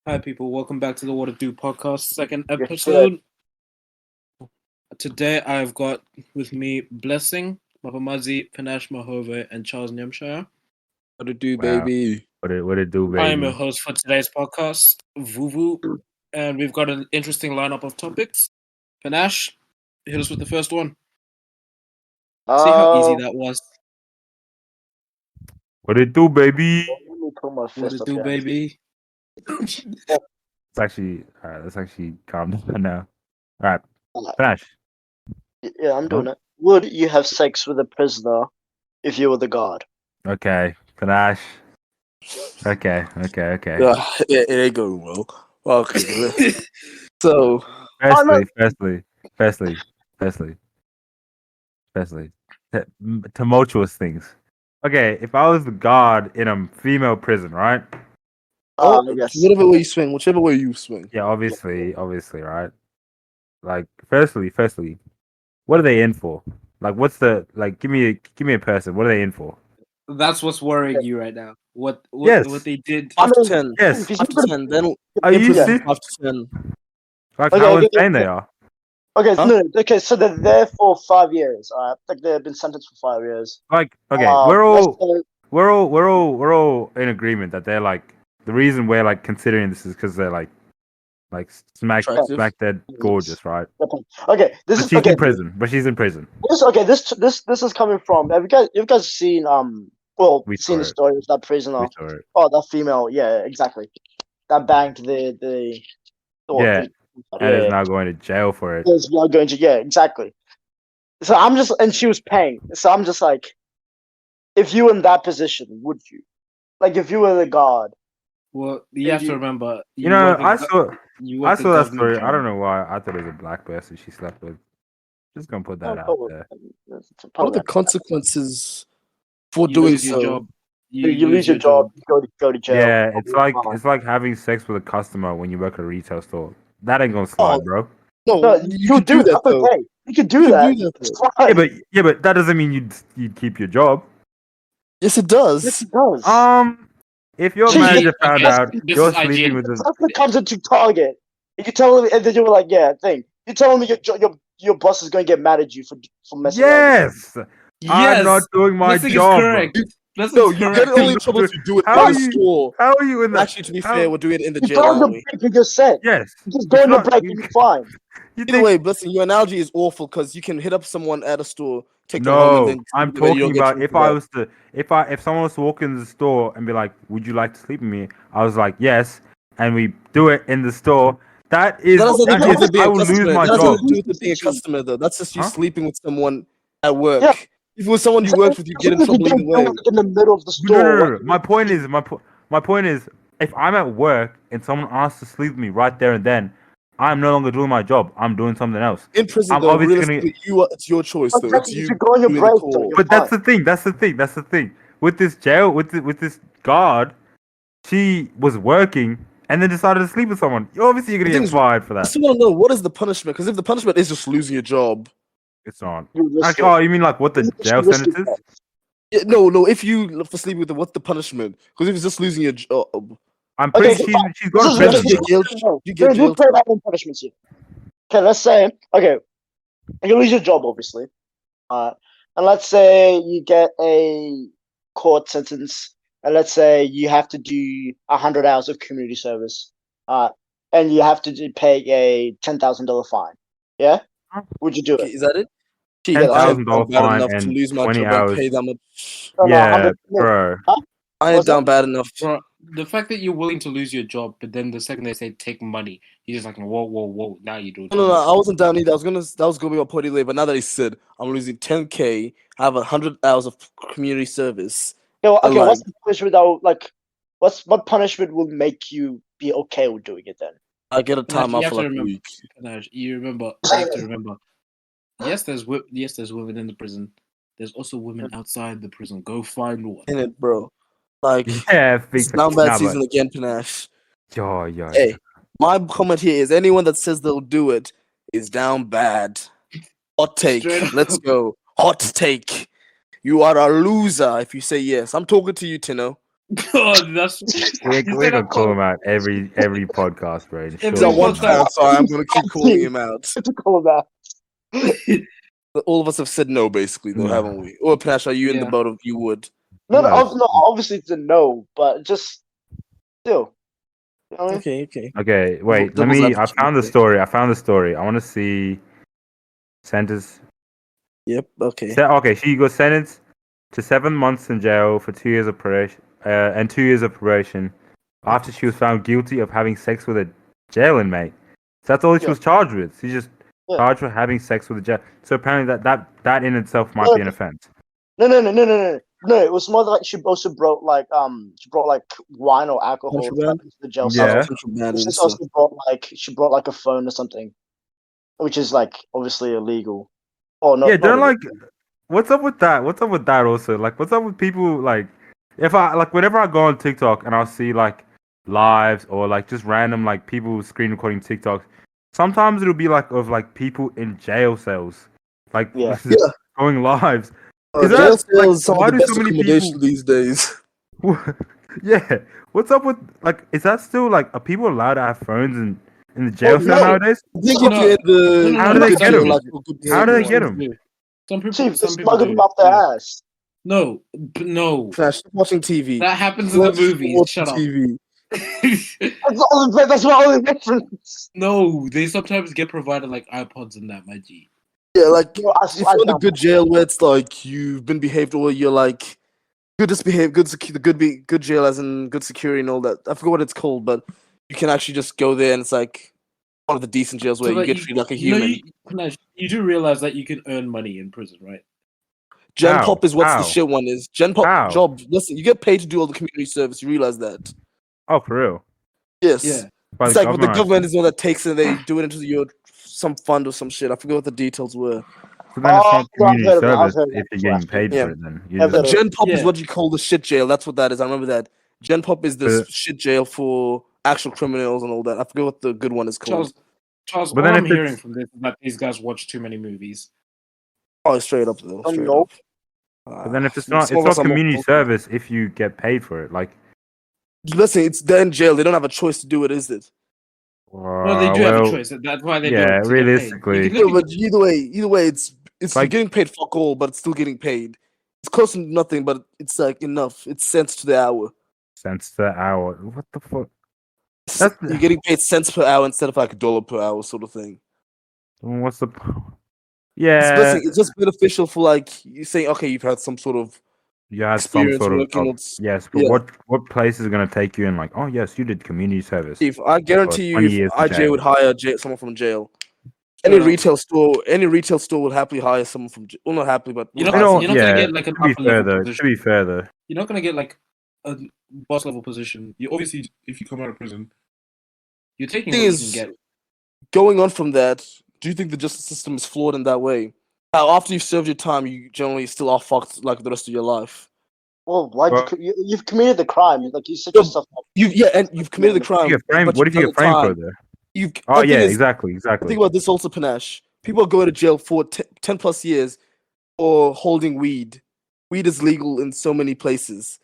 Hi, people. Welcome back to the WID Podcast, second Yes, episode. Today, I've got with me Blessing, Mapamazi, Panache Mahove, and Charles Nyamshire. What it do, Wow. baby? What it do, baby? I am your host for today's podcast, Vuvu, and we've got an interesting lineup of topics. Panache, hit us with the first one. See how easy that was. What it do, baby? Let me put my What fist it up do, here. baby? It's actually alright. Let's actually calm down now. All right, Alright. Flash. Yeah, I'm doing it. Would you have sex with a prisoner if you were the guard? Okay, Flash. Okay. Yeah, it ain't going well. Okay. So, Firstly, tumultuous things. Okay, if I was the guard in a female prison, right? Yes. whichever way you swing. Yeah, obviously, right? Like, firstly, what are they in for? Like, what's the like? Give me a person. What are they in for? That's what's worrying you right now. What Yes. they did. 5 to 10. Yes. 5 to 10. Then Are you prison, serious? 5 to 10. Like Okay, how okay, insane okay. they are. Okay, Huh? no, okay, so they're there for 5 years. Like they've been sentenced for 5 years. Like, okay, let's we're all in agreement that they're like the reason we're like considering this is because they're like smack Attractive. dead gorgeous, right? say- okay, this But is she's okay. in prison. But she's in prison. This is coming from. Have you guys seen We seen saw the it. story of that prisoner? We saw it. Oh, that female. Yeah, exactly. That banged the Yeah, and is yeah. now going to jail for it. Is not going to, yeah, exactly. So and she was paying. So I'm just like, if you were in that position, would you? Like, if you were the guard. Well, you have to remember. You know, work I in saw that government story. I job. don't know why. I thought it was a black person she slept with. Just gonna put that out there. What are the consequences for You doing lose your so? job. You lose your job, go to jail. Yeah, it's like having sex with a customer when you work at a retail store. That ain't gonna slide, Oh, bro. No, No, you can do that that's though. okay. You can do You that. can do that, It's though. fine. Yeah, but that doesn't mean you'd keep your job. Yes, it does. Yes, it does. If your Gee, manager okay, found out this you're is sleeping hygiene. with The a customer comes into Target, and you tell him, and then you were like, "Yeah, thing." You tell him your boss is going to get mad at you for messing around. yes, I'm not doing my Blessing job. is correct. Blessing No, is you correct. get only in trouble if you do it How in the are you- store. How are you in that? Actually, to be how- fair, we're doing it in the You jail, go on aren't the we? break and you're set. Yes. You just go It's on the not- break and you're fine. You Either think- way, blessing, your analogy is awful because you can hit up someone at a store, take them home, and No, then I'm you don't talking get about treated if I well. was to if someone was to walk in the store and be like, "Would you like to sleep with me?" I was like, "Yes," and we do it in the store. That is, That doesn't that have to do is with being I a will lose customer. my That doesn't job. have to do with being a customer, though. That's just you Huh? sleeping with someone at work. Yeah. If it was someone you worked with, you get in If you trouble either don't do way. it in the middle of the store. No. My point is, if I'm at work and someone asks to sleep with me right there and then, I'm no longer doing my job. I'm doing something else. In prison, I'm though, obviously gonna- realistically, it's your choice, though. It's If you you go on your doing the break, call. though, you're But that's fine. the thing. With this jail, with this guard, she was working and then decided to sleep with someone. Obviously, you're The gonna thing get is, fired for I that. still want to know what is the punishment? Because if the punishment is just losing your job, It's not. You risk Actually, oh, you mean like what the it. jail You risk sentence it. is? yeah, no. If you for sleeping with them, what's the punishment? Because if it's just losing your job, I'm pretty Okay, sure she's This gone is to you what prison. actually get jail. You get You jail. play my own punishments here. Okay, let's say, you lose your job, obviously. And let's say you get a court sentence, and let's say you have to do 100 hours of community service, and you have to pay a $10,000 fine. Yeah, would you do it? Is that it? Gee, $10,000 I ain't down bad fine enough to and lose my 20 job and hours. pay that much. No, Yeah, 100 no, bro. I ain't What's down bad enough. Bro, the fact that you're willing to lose your job, but then the second they say take money, you're just like, whoa, now you do it. No, I wasn't down either. That was gonna be my point later. But now that he said I'm losing 10K, I have 100 hours of community service. Okay, Like- what's the punishment that will, what punishment will make you be okay with doing it then? I get a Panache, time you out have for to like a remember- week. Panache, you have to remember. Yes, there's women in the prison. There's also women outside the prison. Go find one. In it, bro. Like Yeah, it's down bad season again, Panache. Yo. Hey, my comment here is anyone that says they'll do it is down bad. Hot take. Straight up. Let's go. Hot take. You are a loser if you say yes. I'm talking to you, Tino. God, that's We're you said gonna I've call got him out every podcast, bro. every He's our one podcast. fan, so I'm gonna keep calling him out. To call that. All of us have said no, basically, though, No. haven't we? Or Panache, are you in the Yeah. boat of you would? No, Yes. no, obviously it's a no, but just still. You know what I mean? Okay. Okay, wait. Devil's I advocate, found the okay. story. I found the story. I want to see sentence. Yep. Okay. Okay, she got sentenced to 7 months in jail for 2 years of probation, and 2 years of probation after she was found guilty of having sex with a jail inmate. So that's all she Yeah. was charged with. She just Yeah. charged with having sex with a jail. So apparently that in itself might be an offense. No. It was more like she also brought like wine or alcohol Contraband? into the jail Yeah. cell. Contraband She and also stuff. brought like a phone or something, which is like obviously illegal. Oh no, Yeah, not don't illegal. like. What's up with that? What's up with that also? Like, what's up with people like? If I like, whenever I go on TikTok and I'll see like lives or like just random like people screen recording TikToks, sometimes it'll be like of like people in jail cells, like Yeah. going lives. Jail that, cell is some why of the do best so many accommodation people? these days. Yeah, what's up with like? Is that still like? Are people allowed to have phones in the jail Oh, cell no. nowadays? I think No, if you're in the How do they good get jail, 'em? like for good How do they behavior. get them? Some people, See, some it's people smuggled do. them up their ass. No. Flash, stop watching TV. That happens in the Let's movies. watch Shut up. TV. That's my only reference. No, they sometimes get provided like iPods and that, my G. Yeah, like No, if you're in a good jail where it's like you've been behaved or you're like good disbehaved, good jail as in good security and all that. I forgot what it's called, but you can actually just go there and it's like one of the decent jails where So you that get treated like a you know, human. you do realize that you can earn money in prison, right? Gen How? Pop is what's How? the shit one is. Gen Pop How? job. Listen, you get paid to do all the community service. You realize that? Oh, for real? Yes. Yeah. By It's the like with the government, I government think. is the one that takes it and they do it into your some fund or some shit. I forget what the details were. So then it's not no, I've community heard of that. I've service heard of if that you're before, getting paid Yeah. for it. Then you I've just heard of Gen Pop is Yeah. what you call the shit jail. That's what that is. I remember that. Gen Pop is the But- shit jail for actual criminals and all that. I forget what the good one is called. Charles, But all then I'm if hearing it's- from this is that these guys watch too many movies. Oh, straight up though. Straight no. up. But then if it's Some not, of it's us not are more community cultured. service if you get paid for it. Like, Listen, it's they're in jail. They don't have a choice to do it, is it? No, they do have a well, choice. That's why they do yeah, it to realistically. get paid. Yeah, but either way, it's you're Like- getting paid fuck all, but it's still getting paid. It's close to nothing, but it's like enough. It's cents to the hour. cents per hour. What the fuck? You're getting paid cents per hour instead of like $1 per hour, sort of thing. What's the? Listen, Yeah, it's just beneficial for like you saying, okay, you've had some sort of you had some experience sort of working. job. With, Yes, but yeah. what place is going to take you in? Like, oh yes, you did community service. If I guarantee you, 20 if years in IJ jail. would hire someone from jail, any up. retail store will happily hire someone from. Well, not happily, but You're will not, hire you're someone. not yeah, gonna get like an to be upper fair level though. position. To be fair though, You're not gonna get like a boss level position. You obviously, if you come out of prison, you're taking Thing what is- you can get. Going on from that, do you think the justice system is flawed in that way? How after you've served your time, you generally still are fucked like the rest of your life. Well, why Well- you've committed the crime? Like you set Yeah, yourself up. And you've committed the crime. you get framed. but What you've if you done get the framed for time. it though? You. Oh the yeah, thing is, exactly. think about this also, Panache. People go to jail for 10 plus years for holding weed. Weed is legal in so many places.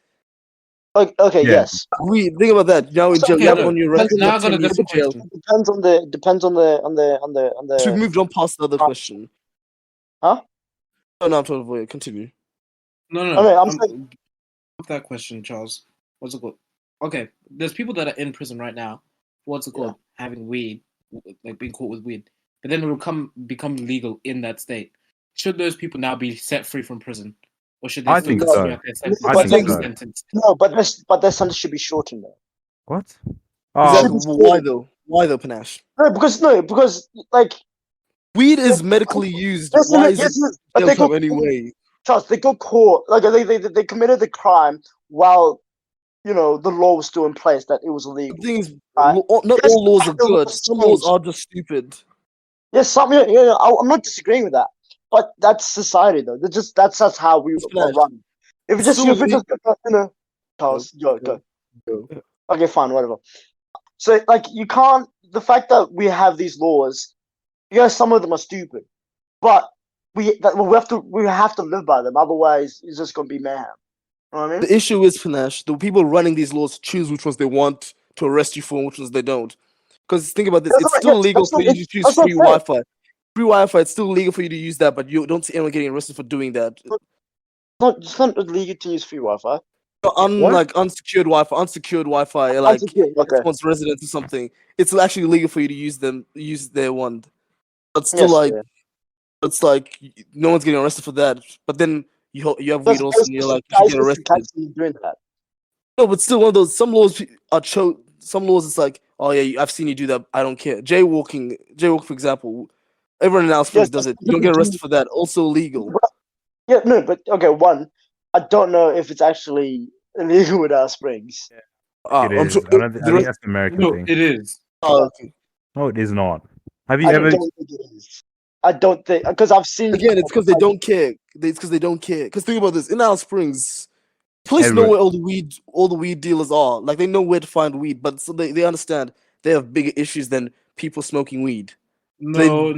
Okay, Yeah. yes. Weed, think about that. Now in jail, Okay, you have no, on your now record I got a 10 years in different jail. question. Depends on the. So we've moved on past the other question. Huh? Oh, no, I'm talking about it. Continue. No, Okay, I'm saying- Stop that question, Charles. What's it called? Okay, there's people that are in prison right now. What's it called? Having weed, like being caught with weed, but then it will become legal in that state. Should those people now be set free from prison, or should they I still think continue so. at their sentence? I think so. Sentenced? No, but their sentence should be shortened though. What? Exactly. should be Why still- though? Why though, Panache? Because like Weed is medically used. yes, Why is yes, it but jail they time got anyway? Charles, they got caught. Like they committed the crime while the law was still in place that it was The illegal. thing is, Right. not Yes, all laws are the good. laws Some laws changed. are just stupid. Yes, I'm not disagreeing with that, but that's society though. That's how we It's are fine. run. If it just So if it just Charles, go. Okay, fine, whatever. So like you can't. The fact that we have these laws, some of them are stupid, but we have to live by them. Otherwise, it's just gonna be mayhem. You know what I mean? The issue is, Panache, the people running these laws choose which ones they want to arrest you for and which ones they don't. Because think about this, That's it's what- still yes, legal that's for what you it- to choose that's what free I'm saying. Wi-Fi. Free Wi-Fi, it's still legal for you to use that, but you don't see anyone getting arrested for doing that. It's not illegal to use free Wi-Fi. What? Like unsecured Wi-Fi, like Unsecured, okay. someone's residence or something. It's actually illegal for you to use their one. But still, Yes, like, yeah. it's like no one's getting arrested for that. But then you have weed Because also, and you're like, you should get arrested. catch you doing that. No, but still, one of those. Some laws are Some laws, it's like, oh yeah, I've seen you do that. I don't care. Jaywalking, for example, everyone in Alice Springs Yes, does it. that's You don't get different. arrested for that. Also legal. Yeah, no, but okay. One, I don't know if it's actually illegal with Alice Springs. Ah, It I'm is. sure. I think that's an American No, thing. it is. Okay. No, it is not. Have you I ever? don't think it is. I don't think because I've seen Again, it's because they don't care. It's because they don't care. Because think about this: in Alice Springs, police know Everyone- where all the weed dealers are. Like they know where to find weed, but so they understand they have bigger issues than people smoking weed. No.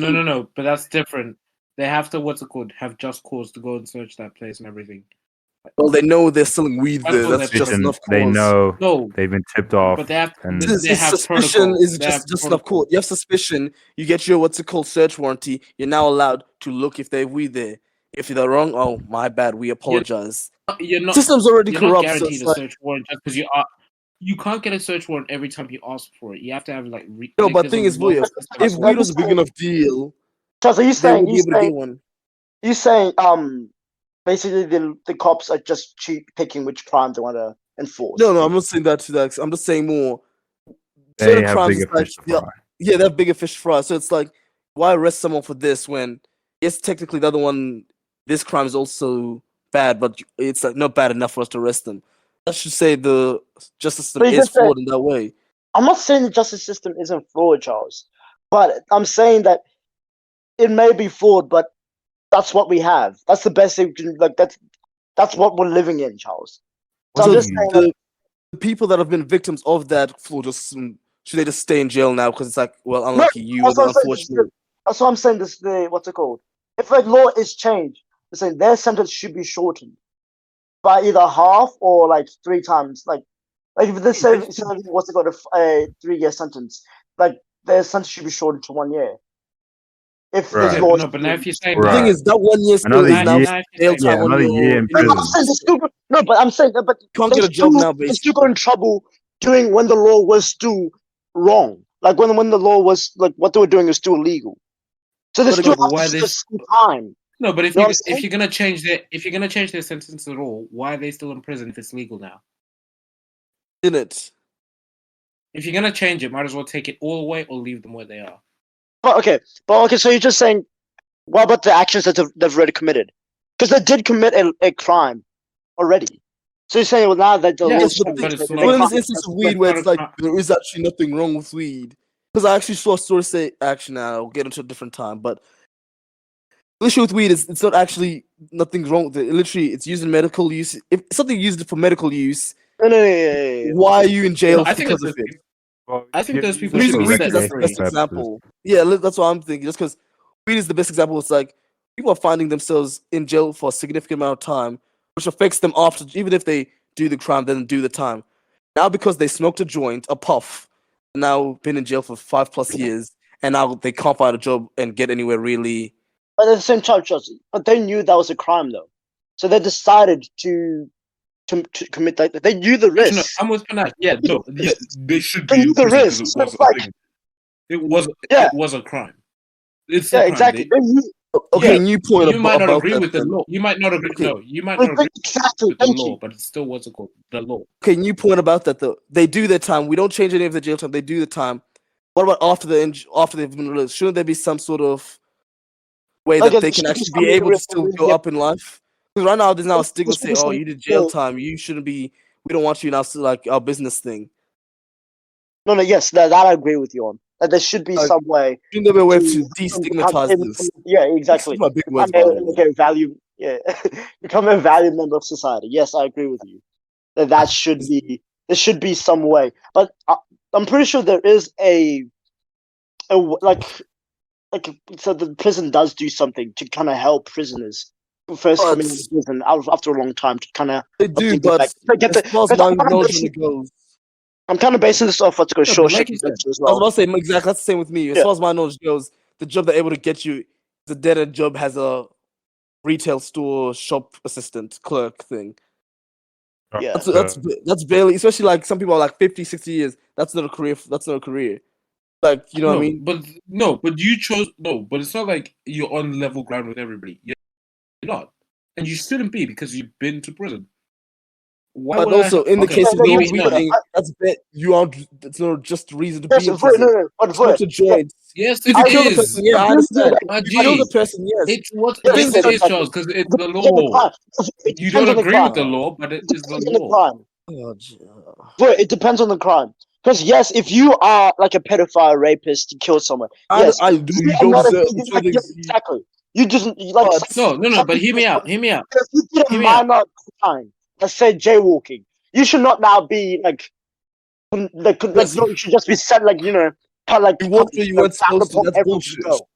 But that's different. They have to have just cause to go and search that place and everything. Well, they know they're selling weed That's there. all That's they're just doing. enough cause. They know No, they've been tipped off. but they have and they have Suspicion protocol. is They have just enough protocol. cause. You have suspicion. You get your what's it called search warranty. You're now allowed to look if they have weed there. If they're wrong, oh my bad. We apologize. You're not. System's already You're not corrupt. So guaranteed it's a like, search warrant just because you are. You can't get a search warrant every time you ask for it. You have to have like. no, like, but there's thing a is, law Boya, system if for weed it. was a big enough deal, Charles, are you they would saying be able to get one. basically the cops are just picking which crime they want to enforce? No, I'm not saying that to that. I'm just saying more. they Certain have crimes, bigger it's like, fish to fry. yeah, they have bigger fish to fry. So it's like, why arrest someone for this when, yes, technically the other one, this crime is also bad, but it's like not bad enough for us to arrest them. I should say the justice system But you is just said- flawed in that way. I'm not saying the justice system isn't flawed, Charles, but I'm saying that it may be flawed, but that's what we have. That's the best thing. Like that's what we're living in, Charles. So So I'm just saying that the people that have been victims of that flawed system, should they just stay in jail now? Because it's like, well, unlucky you, that's what I'm saying. unfortunate. That's what I'm saying. What's it called? If a law is changed, they're saying their sentence should be shortened by either half or like 3 times. Like if they're saying what's it called, a 3-year sentence, like their sentence should be shortened to 1 year. If Right. this Okay, law, no, but now if you're saying The Right. thing is, that 1 year still Another is now year- jail time on another your. year in No, prison. I'm saying but I'm saying that, but You can't they get a job still- now, they still basically. got in trouble doing when the law was still wrong. Like when the law was like what they were doing was still illegal. So they But still again, have why to do this- the same time. no, but if You know you what I'm saying? if you're gonna change their sentence at all, why are they still in prison if it's legal now? In it. If you're gonna change it, might as well take it all away or leave them where they are. But okay, so you're just saying, what about the actions that they've already committed? Because they did commit a crime already. So you're saying, well, now that the Yeah, law's Yes, but changed, but it's they not- Well, in can't- this instance of that's weed, where not it's a like crime. there is actually nothing wrong with weed, because I actually saw a story say, actually, now I'll get into a different time, but the issue with weed is it's not actually nothing wrong with it. Literally, it's used in medical use. If something used for medical use, No, yeah. why are you in jail No, I think because it's of it? Well, I think yeah, those use people I'm it should using be for weed set because that's the free. best recreational purposes. example. Yeah, that's what I'm thinking. Just because weed is the best example. It's like people are finding themselves in jail for a significant amount of time, which affects them after, even if they do the crime, then do the time. Now, because they smoked a joint, a puff, now been in jail for 5+ years, and now they can't find a job and get anywhere really. But at the same time, Chelsea, but they knew that was a crime, though. So they decided to commit that. They knew the No, risk. I'm with Panat. Yeah, no, yeah, they should They be knew in the prison risk. because So it was it's a like, thing. It was a crime. It's a yeah, crime. exactly. They knew. Okay, Yeah, new point you might not about agree that with the then. law. You might not agree. Okay. No, you might not agree Exactly. with the Thank law, you. but it's still what's it called? The law. Okay, new point about that though. They do their time. We don't change any of the jail time. They do the time. What about after after they've been released? Shouldn't there be some sort of way Like, that they it can should be actually be something able to real- still go up in life? Because right now there's now a stigma It should say, be "Oh, something you did jail real. time. You shouldn't be. We don't want you now." So like our business thing. No, yes, that I agree with you on. That there should be Like, some way. Shouldn't there be a way to to destigmatize this? Yeah, exactly. These are my big Become words, by the way. like a value, yeah, become a valued member of society. Yes, I agree with you. That should be there should be some way, but I'm pretty sure there is like so the prison does do something to kind of help prisoners first But- coming into prison after a long time to kind of. They do, but as far as my knowledge when it goes, I'm kind of basing this off what's called Yeah, but Shawshank like you said, Redemption as I was well. about to say exactly that's the same with me. As Yeah. far as my knowledge goes, the job they're able to get you is a dead end job has a retail store shop assistant clerk thing. Yeah. That's barely, especially like some people are like 50, 60 years. That's not a career. That's not a career. Like, you know what I mean? But you chose but it's not like you're on level ground with everybody. You're not, and you shouldn't be because you've been to prison. Why But would also, in the okay, case of the maybe- weed no, thing, that's you aren't. It's not just reason to Yes, be in avoid, prison. no, but Smoke the joints. Yes, If it you kill the is. person, yeah, I understand. My If you kill the G. person, yes. It's what Yeah, yes, but- it is, Charles, because it's the Depends on the law. crime. It You depends don't on the agree with the crime. law, but it is the Depends on the law. crime. Oh, gee. But it depends on the crime. Because yes, if you are like a pedophile, rapist, you kill someone. Yes, You you are don't not deserve. exactly. You just like But- No. But hear me out. If you did a Hear me out. minor crime, let's say jaywalking, you should not now be like Listen. you should just be set like kind of like You walked where you weren't frowned supposed to. upon That's everywhere bullshit. you go.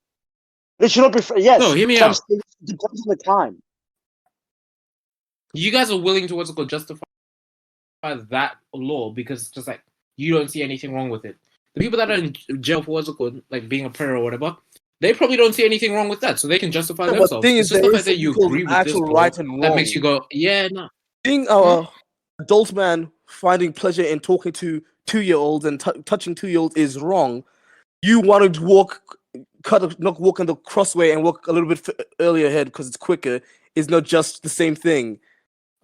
They should not be. Yes. No, hear me so I'm out. saying it depends on the crime. You guys are willing to what's it called justify that law because it's just like you don't see anything wrong with it. The people that are in jail for what's it called, like being a prayer or whatever, they probably don't see anything wrong with that, so they can justify No, but themselves. the thing It's is, just there the is fact that you something called agree with this actual law right and wrong. that makes you go, yeah, no. Being an adult man finding pleasure in talking to 2-year-olds and touching 2-year-olds is wrong. You wanted to walk on the crossway and walk a little bit earlier ahead because it's quicker is not just the same thing.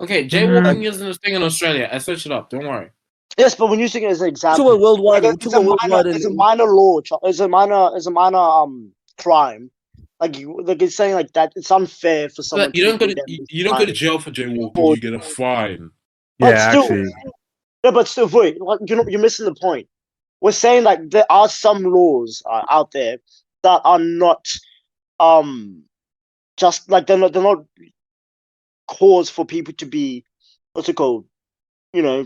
Okay, jaywalking isn't a thing in Australia. I searched it up. Don't worry. Yes, but when you think it as an Talk example, about worldwide. like, it's a minor law. It's a minor crime. Like it's saying like that. It's unfair for someone. You don't to go be to condemned you don't go to jail for jaywalking. You get a fine. But Yeah, still- actually. No, but still, wait. Like, you're missing the point. We're saying like there are some laws out there that are not just like they're not cause for people to be what's it called?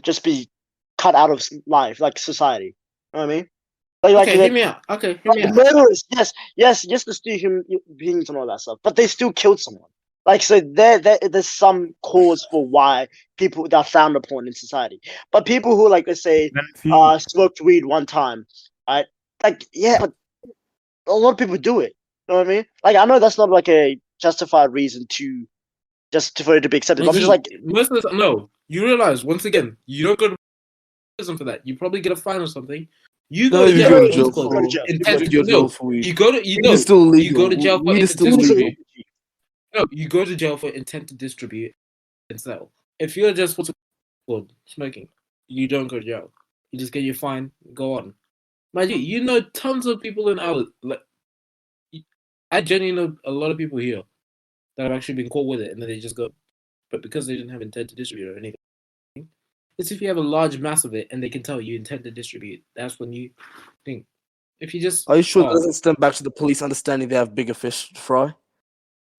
Just be cut out of life, like society. You know what I mean? Okay, hear me out. Okay, hear me out. Murderers, yes, to steal human beings and all that stuff, but they still killed someone. Like, so there's some cause for why people that are frowned upon in society. But people who, like, let's say, smoked weed one time, right? Like, yeah, but a lot of people do it. You know what I mean? Like, I know that's not like a justified reason for it to be accepted. But I'm just like, most of the no. You realize once again, you don't go to prison for that. You probably get a fine or something. You go to jail. jail What's called go to jail. intent. You go to jail No, for weed. you go to Weed is still you illegal. go to jail for Weed is intent to still distribute. illegal. No, you go to jail for intent to distribute and sell. If you're just what's it called smoking, you don't go to jail. You just get your fine, go on. Mind you know tons of people in our like. I genuinely know a lot of people here that have actually been caught with it, and then they just go, but because they didn't have intent to distribute or anything. It's if you have a large mass of it and they can tell you intend to distribute. That's when you think. If you just Are you sure that doesn't stem back to the police understanding they have bigger fish to fry?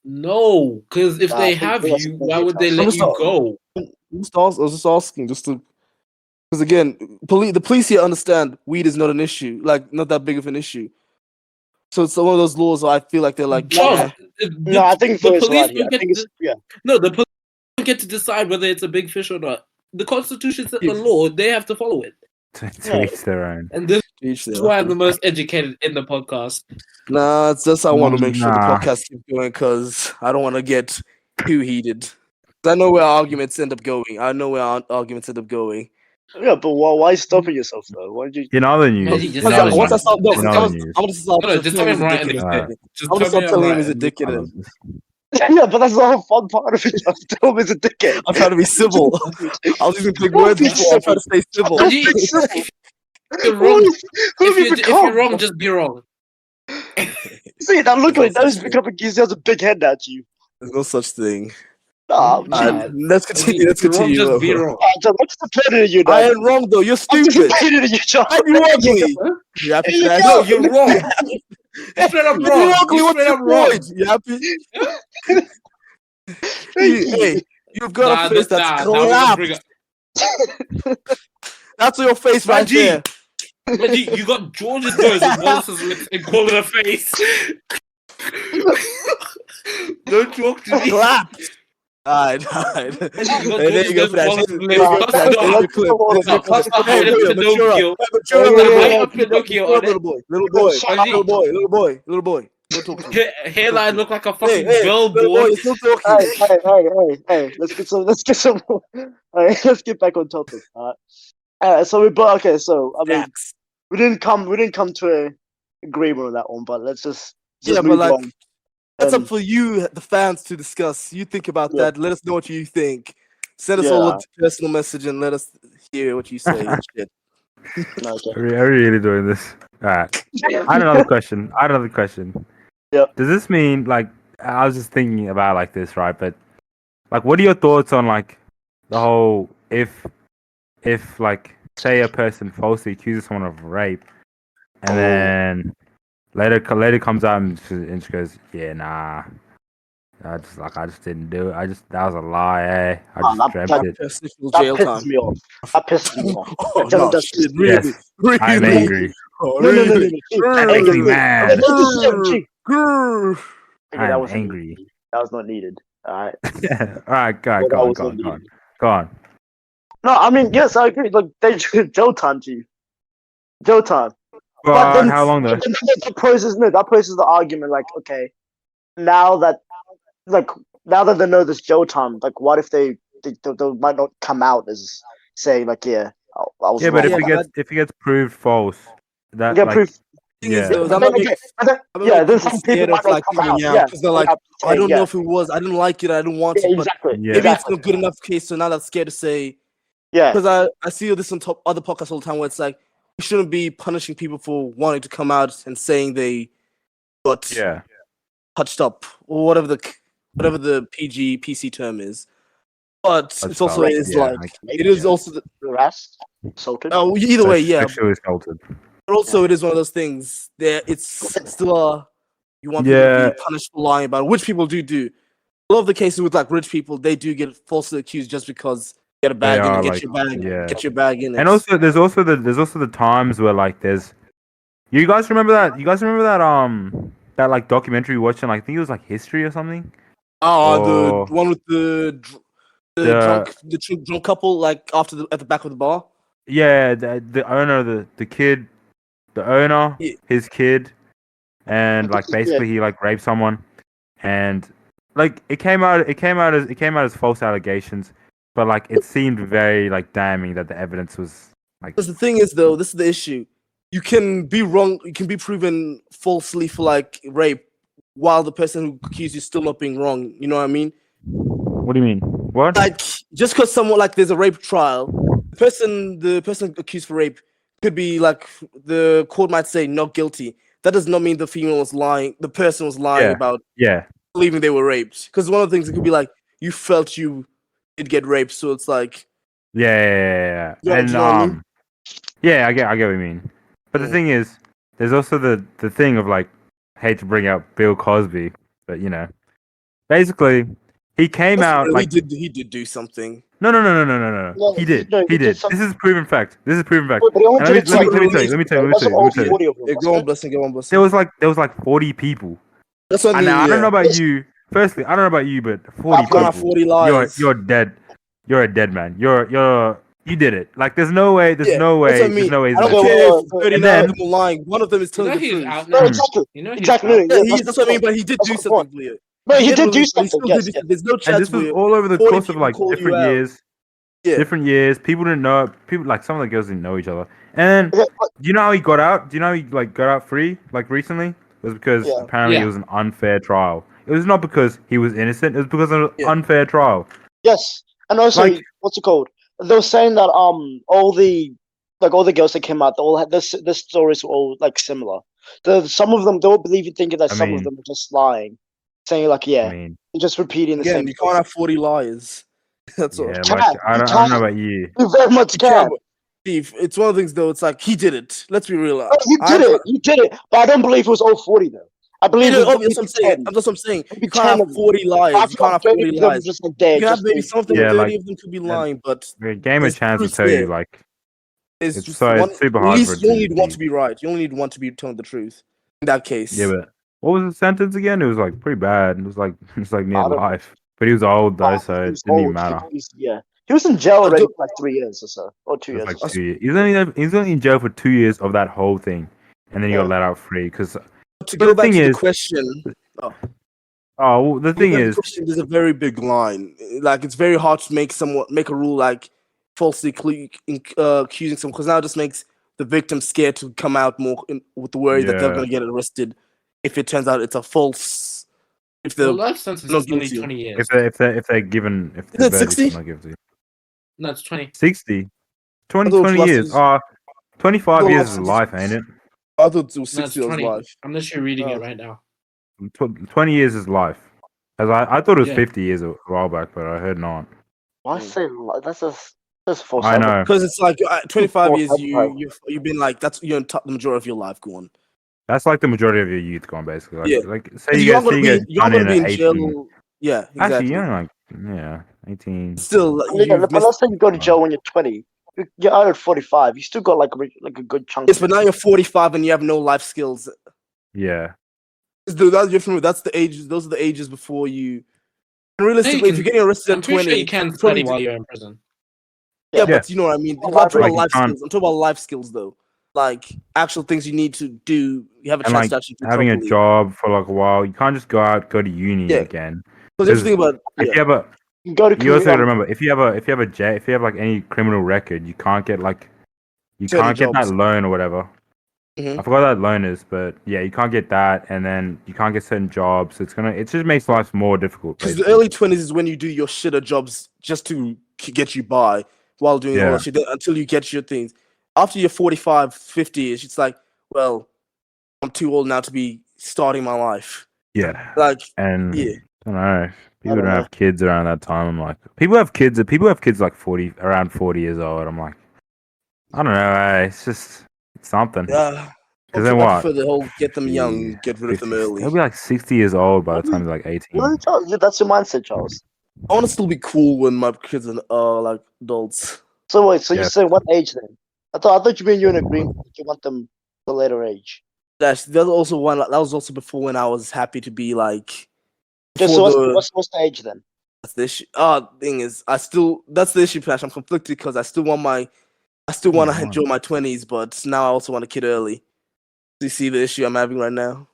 no, because if they have you, why would they let you go? I was just asking, because again, the police here understand weed is not an issue, like not that big of an issue. So it's one of those laws where I feel like they're like, Charles, no, I think the Phil's police right here. don't I get think it's, yeah. no, the police don't get to decide whether it's a big fish or not. The Constitution set the law; they have to follow it. To each their own. And this is why I'm the most educated in the podcast. Nah, it's just I want to make sure the Nah. podcast keeps going because I don't want to get too heated. 'Cause I know where our arguments end up going. Yeah, but why stoping yourself though? Why did you? In other news. Maybe just in tell other him Once I news, stop, no, in I'm other gonna news. stop. No, just tell him right in the Alright. Just I'm gonna tell stop me telling him right he's a and move dickhead. on. Yeah, but that's the whole fun part of it. Just tell him it's a dickhead. I'm trying to be civil. I was using big words before. I'm trying to stay civil. But if you're wrong, if you're wrong, just be wrong. See, now look like that is becoming. He has a big head at you. There's no such thing. Nah, Let's continue. Let's If you're wrong, continue. just be wrong. what's disappointed in you, I Dad? am wrong though. You're I'm stupid. disappointed in you, John. And you ugly. You happy for that? No, you're wrong. You're straight up You wrong. ugly. You're What's straight your up wrong. point? You happy? Hey, you've got a face that's collapsed. That's your face right G. there. But you got George's nose and Wallace's lips and call it a face. Don't talk to me. Clapped. Alright. And There you go, Flash. Let's There you go, Flash. There's your clip. There's your clip. Hey, Pinocchio. mature up, I have Pinocchio on it. little boy. Little boy. Don't talk to me. Hairline look like a fucking Little boy, billboard. you're still talking. Hey, let's get some more. Alright, let's get back on topic. Alright, so I mean, Facts. we didn't come to an agreement on that one, but let's just Yeah, but move like, on. that's up for you, the fans, to discuss. You think about Yeah. that. Let us know what you think. Send us Yeah. all a personal message and let us hear what you say and shit. Okay. Are we really doing this? Alright. I had another question. Yep. Does this mean, like, I was just thinking about like this, right? But like, what are your thoughts on like the whole if like, say a person falsely accuses someone of rape, and then later comes out and she goes, yeah, nah, I just didn't do it. That was a lie. I just dreamt it. Official That jail pisses time. me off. That pisses me off. Oh, That no, does shit, piss me really? Yes, Really? I'm angry. Oh, No. really? That makes me mad. Grrr. I'm angry. That was not needed. Alright. Alright, go That was on. not needed. Go on. No, I mean, yes, I agree. Like, they should jail time to you. Jail time. But But then, how long though? that poses the argument, like, okay, now that they know this jail time, like, what if they might not come out as saying, like, yeah, I was Yeah, wrong. but if it gets proved false, that Yeah, like proof. Thing is, yeah. though, But then then some people might not come out. Yeah, because they're like, I don't know if it was, I didn't like it, I didn't want it, but exactly. Yeah. maybe it's not good enough case, so now they're scared to say. Yeah, Because I see this on other podcasts all the time where it's like, we shouldn't be punishing people for wanting to come out and saying they got Yeah. touched up or whatever the PC term is. But it's Touched also up, is yeah, like like- it is also harassed, assaulted. oh either way, yeah. Sexually assaulted. But also it is one of those things. It's still you want people to be punished for lying about it, which people do. A lot of the cases with like rich people, they do get falsely accused just because you get a bag in and get your bag in. And also there's also the times where like there's you guys remember that like documentary we watched on, like, I think it was like history or something. The one with the drunk couple, like at the back of the bar. Yeah, the owner, the kid, the owner, Yeah. his kid, and like basically he like raped someone, and like it came out as false allegations, but like it seemed very like damning that the evidence was like. Because the thing is, though, this is the issue. You can be wrong. You can be proven falsely for like rape, while the person who accused you is still not being wrong. You know what I mean? What do you mean? What? Like just because someone like there's a rape trial, the person accused for rape could be like the court might say not guilty. That does not mean the female was lying. The person was lying about believing they were raped. Because one of the things it could be like you felt you did get raped, so it's like Yeah. You know And what I mean? yeah, I get what you mean. But the thing is, there's also the thing of like, I hate to bring up Bill Cosby, but you know, basically he came out like he did do something. No. No, He did. no, he did This something. is proven fact. Let me tell you. Go on, blessing. There was like 40 people. That's what I And mean. now, I don't know about you. Firstly, I don't know about you, but 40 people. 40 lies. You're dead. You're a dead man. You did it. Like there's no way. That's what I mean. There's no way. I don't care if 39 of them are lying. One of them is telling the truth. No, exactly. Exactly. That's what I mean. But he did do something, Leo. No, he did do something. Yes. There's no And chance. this was all over the course of like call you different out. years. Yeah. Different years. People didn't know. People like some of the girls didn't know each other. And do you know how he got out? Do you know how he like got out free like recently? It was because apparently it was an unfair trial. It was not because he was innocent. It was because of an unfair trial. Yes, and also Like- what's it called? They were saying that all the girls that came out, they all had this stories were all like similar. Some of them they were thinking that some of them were just lying, saying like just repeating the Again, same. you can't have 40 lies. That's all. Yeah, like, I don't know about you. You very much can. Steve, it's one of the things though. It's like he did it. Let's be real. You did it. But I don't believe it was all 40 though. I believe that's what I'm saying. That's what I'm saying. You can't have 40 lies. You can't have 40 lies. Just like dead, you have maybe something. 30 of them could be lying, but the game of chance will tell you like it's it's just super hard. At least you only need one to be right. You only need one to be telling the truth. In that case, Yeah, but What was the sentence again? It was like pretty bad. It was like near I don't know. life. But he was old though, so He it was didn't even old. matter. He was in jail I already do- for like 3 years or so, or It was like 2 years. 2 years. He's only in jail for 2 years of that whole thing, and then he got let out free. Because To but go the back thing to the is, question, the thing is, there's a very big line. Like it's very hard to make a rule like falsely accusing someone, because now it just makes the victim scared to come out more with the worry that they're Yeah. going to get arrested if it turns out it's a false. If Well, the life sentence not is only guilty. 20 years. if they're given if Is the it verdict 60? is not guilty, No, it's 20. 60, I 20, thought 20 life years. is- 25 No, years life is sentence- life, ain't it? I thought it was No, it's 60 years 20. life. I'm literally reading Oh. it right now. 20 years is life. As I thought it was Yeah. 50 years a while back, but I heard not. Why say that's false? I know. Because it's like 25 False years. advertising. You've been like that's the majority of your life gone. That's like the majority of your youth gone, basically. Like, Yeah. like say you You get aren't gonna be in 18. jail. Yeah, exactly. Actually, you're like 18. Still, But let's say you go to jail when you're 20. You're out at 45. You still got like a good chunk. Yes, of but it. now you're 45 and you have no life skills. Yeah. That's the ages. Those are the ages before you. And realistically, if you're getting arrested I'm at pretty 20, sure you can you're probably study while you're in prison. Yeah, Yeah. but you know what I mean. I'm Like, talking about you life can't- skills. I'm talking about life skills though. Like actual things you need to do. You have a And chance like to actually do having properly. a job for like a while, you can't just go to uni Yeah. again. Because everything about If you have a, You go to you also got to community. remember if you have like any criminal record, you can't get Certain get that jobs. loan or whatever. Mhm. I forgot that loan is, but yeah, you can't get that, and then you can't get certain jobs. It just makes life more difficult. Because the basically. early 20s is when you do your shitter jobs just to get you by while doing all Yeah. that shit until you get your things. After you're 45, 50, it's like, well, I'm too old now to be starting my life. Yeah, Like, and yeah. I don't know. People don't don't know. have kids around that time. I'm like, people have kids like 40, around 40 years old. I'm like, I don't know. It's just something. Yeah. Because then what? I prefer the whole get them young, 50, get rid of them 50, early. They'll be like 60 years old by the time they're like 18. Well, Charles, that's your mindset, Charles. I want to still be cool when my kids are like adults. So wait, so you Yeah. say what age then? I thought you mean you in agreement that you want them the later age. That was also before when I was happy to be like. Just before so the- what's the age then? That's the issue. Thing is, that's the issue, Flash. I'm conflicted because I still want to Yeah. enjoy my 20s, but now I also want a kid early. Do you see the issue I'm having right now?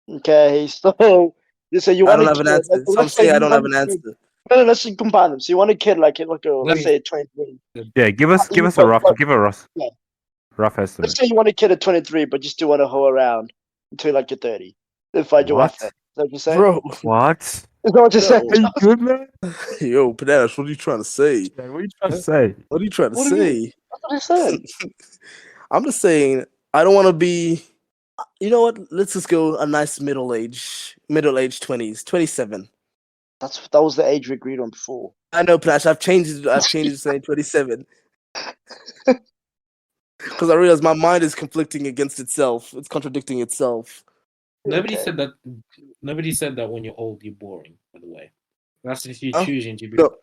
Okay, so you say you I want don't a have kid. an answer. Like, So I'm let's say saying I you don't want have an a kid- answer. No, let's combine them. So you want a kid like let's me- say 23. Yeah, give us You a got- rough Yeah. rough estimate. Let's say you want a kid at 23, but you still want to hoe around until like you're 30. Then find your wife. What? Then. Is that what you're saying? Bro, What? Is that what you're saying? Are you good, man? yo, Panache, what are you trying to say? What are you trying to say? What are you trying to What do you say? That's what I'm saying. I'm just saying I don't want to be. You know what? Let's just go a nice middle age 20s, 27. That was the age we agreed on before. I know, Panache. I've changed it to say 27. Because I realize my mind is conflicting against itself. It's contradicting itself. Nobody Okay. said that. Nobody said that when you're old, you're boring. By the way, that's if you're Huh? choosing to be. No.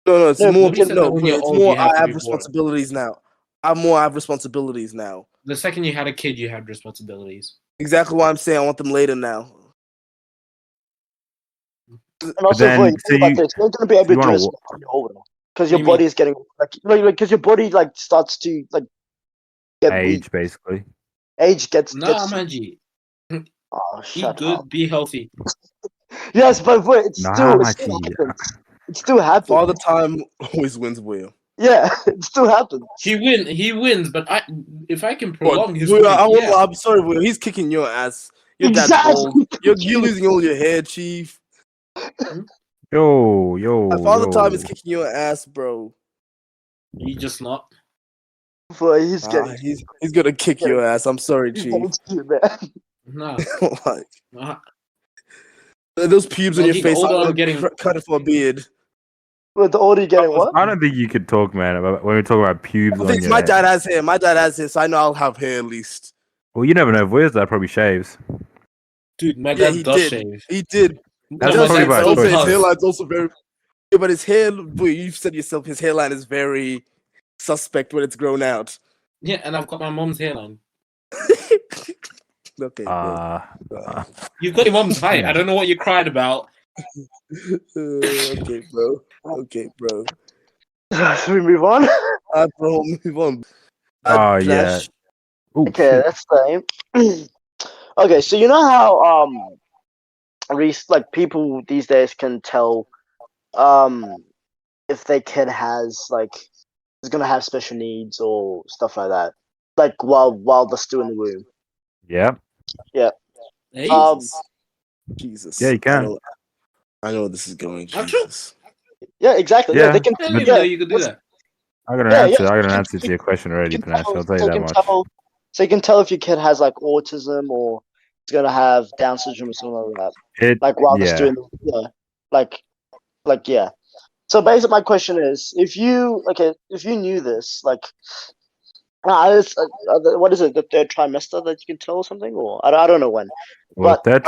No, it's No, more. nobody said that when you're It's old, more. you have I to have be bored. responsibilities now. I have responsibilities now. The second you had a kid, you had responsibilities. Exactly why I'm saying I want them later now. And also, then, wait, so think about you- this. You're gonna be able to you do wanna this wa- when you're older, because your What do you body is getting because your body starts to get Age, weak. basically. Age gets. Nah, Manji. Oh, Eat shut good, up. be healthy. Yes, but wait, it Nah, still Machi. happens. It still happens. Father time always wins well. Yeah, it still happens. He wins, but if I can But, prolong his Will, winning, I won't yeah. lie, I'm sorry, Will. He's kicking your ass. Your dad's Exactly. old. You're losing all your hair, Chief. Yo. Father time is kicking your ass, bro. You just not. Boy, he's getting. He's gonna kick your ass. I'm sorry, He's Chief. getting to you, man. Nah. Like, nah. those pubes on your Manji, the face older are I'm getting, cut it for a beard. But the older you're getting, what? I don't think you could talk, man, about when we talk about pubes on your My head. dad has hair. My dad has hair, so I know I'll have hair at least. Well, you never know. Voya's dad probably shaves. dude, my Yeah, dad he does did. shave. He did. That's my probably dad by still Also, his does. hairline's also very. Yeah, but his hair. Boy, you've said yourself, his hairline is very suspect when it's grown out. Yeah, and I've got my mom's hairline. Okay, bro. You've got your mom's height. I don't know what you're crying about. Okay, bro. Okay, bro. Should we move on? Bro, move on. Oh, yeah. Flash. Oh, Okay, shit. that's fine. Okay, so you know how like people these days can tell if their kid has like is gonna have special needs or stuff like that, like while they're still in the womb. Yeah. Hey, Jesus. Yeah, you can. I know where this is going. I'm true. Jesus. Yeah, exactly. Yeah, Yeah. they can. I didn't even Yeah, know you could do that. I got an Yeah, answer. yeah. I got an answer to your question already, you can Panache. tell, I'll tell you so you that can much. tell, so you can tell if your kid has like autism or it's gonna have Down syndrome or something like that. Like while they're Yeah. still in, like yeah. So basically, my question is, if you knew this, like, what is it, the third trimester that you can tell or something, or I don't know when, Well, but that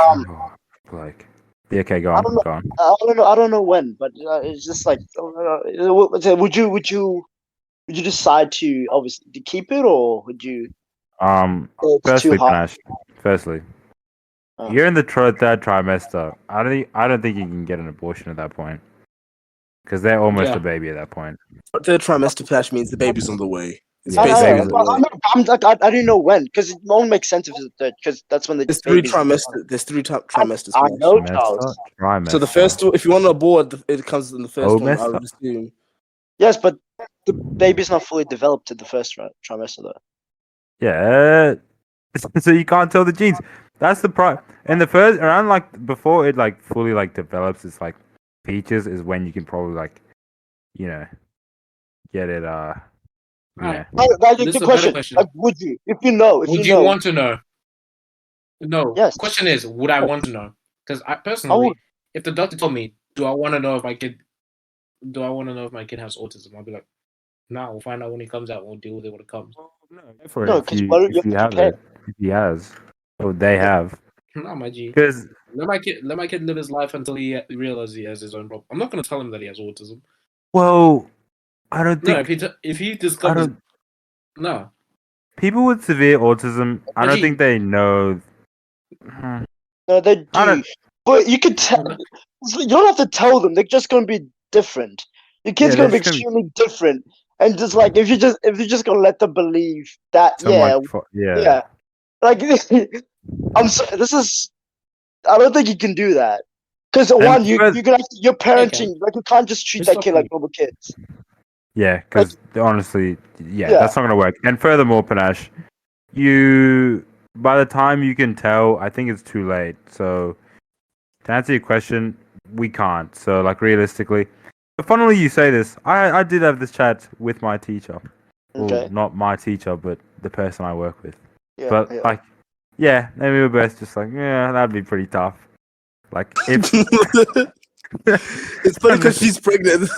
like, yeah, okay, go I on, don't know, go on. I don't know when, but it's just like, would you decide to obviously to keep it, or would you? It's too Firstly, hard. Panache. Firstly, Oh. you're in the third trimester. I don't think you can get an abortion at that point, because they're almost Yeah. a baby at that point. Third trimester flash means the baby's on the way. It's Yeah, basically baby's on the way. I didn't know when, because it won't make sense if it's the third, because that's when the There's three baby's trimesters. There's three trimesters. I Flash. know, Trimester. Charles. Trimester. So the first one, if you want to abort, it comes in the first one. I Omester. would assume. Yes, but the baby's not fully developed in the first trimester, though. Yeah. So you can't tell the genes. That's the pro. In the first around like before it like fully like develops its like features is when you can probably like, you know, get it. Alright. Yeah. That's This the is a better question. question. Like, would you, if you know, Would you want to know? No. Yes. Question is, would I want to know? Because I I personally, would. if the doctor told me, do I want to know if my kid has autism? I'll be like, nah, we'll find out when he comes out. We'll deal with it when it comes. For No, it, 'cause if what if you you have prepare? it, if he has, or they have, Nah, my G. because Let my kid live his life until he realizes he has his own problem. I'm not gonna tell him that he has autism. well, I don't No, think if he I discovers don't. no, People with severe autism, I don't Ajit. think they know. Hmm. No, they I do. don't. But you could tell. You don't have to tell them. They're just gonna be different. Your kid's Yeah, gonna be they're just extremely different, and just like if you're just gonna let them believe that, someone. yeah, Yeah. like I'm sorry, this is. I don't think you can do that. Because And one, you're further- gonna have you're Okay. parenting, like you can't just treat It's that not kid like cool. normal kids. Yeah, because honestly, yeah, Yeah. that's not gonna work. And furthermore, Panache, you by the time you can tell, I think it's too late. So to answer your question, we can't. So like realistically, but funnily you say this, I did have this chat with my teacher. Well, Okay. not my teacher, but the person I work with. Yeah. But yeah. like, yeah, and we were both just like, yeah, that'd be pretty tough. Like if It's funny because she's pregnant.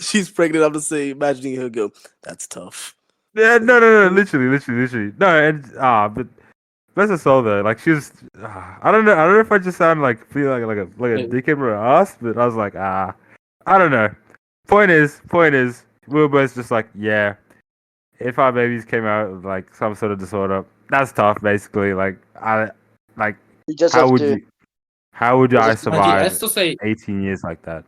She's pregnant. I'm just saying, imagining her go. That's tough. yeah, no, literally. No, and but bless her soul though. Like she was, I don't know if I just sound like feel like a dickhead for her ass, but I was like, I don't know. Point is, we were both just like, yeah, if our babies came out with like some sort of disorder, that's tough. Basically, like You just how have would to. you, how would I My G, I survive still say 18 years like that?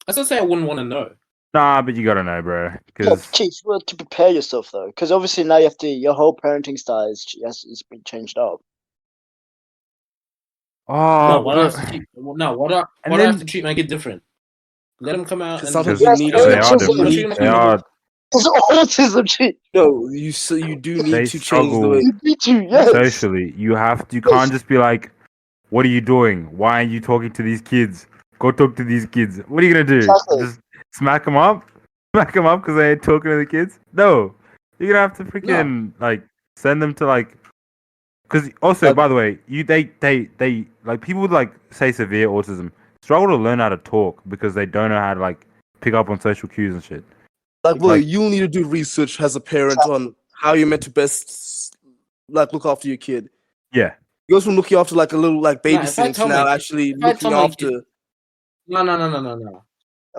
I wouldn't want to know. Nah, but you gotta know, bro. Yeah, Because Chief, well, to prepare yourself though, because obviously now you have to. Your whole parenting style is been changed up. No, why do I have to treat? No, why do I have to treat my kid different? Let him come out and Sometimes Yes, you need yes, they to. are yes, different. You need They to. are. It's autism, Chief. No, you do need They to change the struggle. way. You need to. Yes. Socially, you can't just be like, what are you doing? Why aren't you talking to these kids? Go talk to these kids. What are you gonna do? Exactly. Just smack them up? Smack them up because they ain't talking to the kids? No, you're gonna have to freaking like send them to like. Because also, by the way, they like people with like say severe autism struggle to learn how to talk because they don't know how to like pick up on social cues and shit. Like, well, Like- you'll need to do research as a parent on how you're meant to best like look after your kid. Yeah. It goes from looking after like a little like Nah, if I babysitting to tell now my- actually if I tell looking my after. kid- No.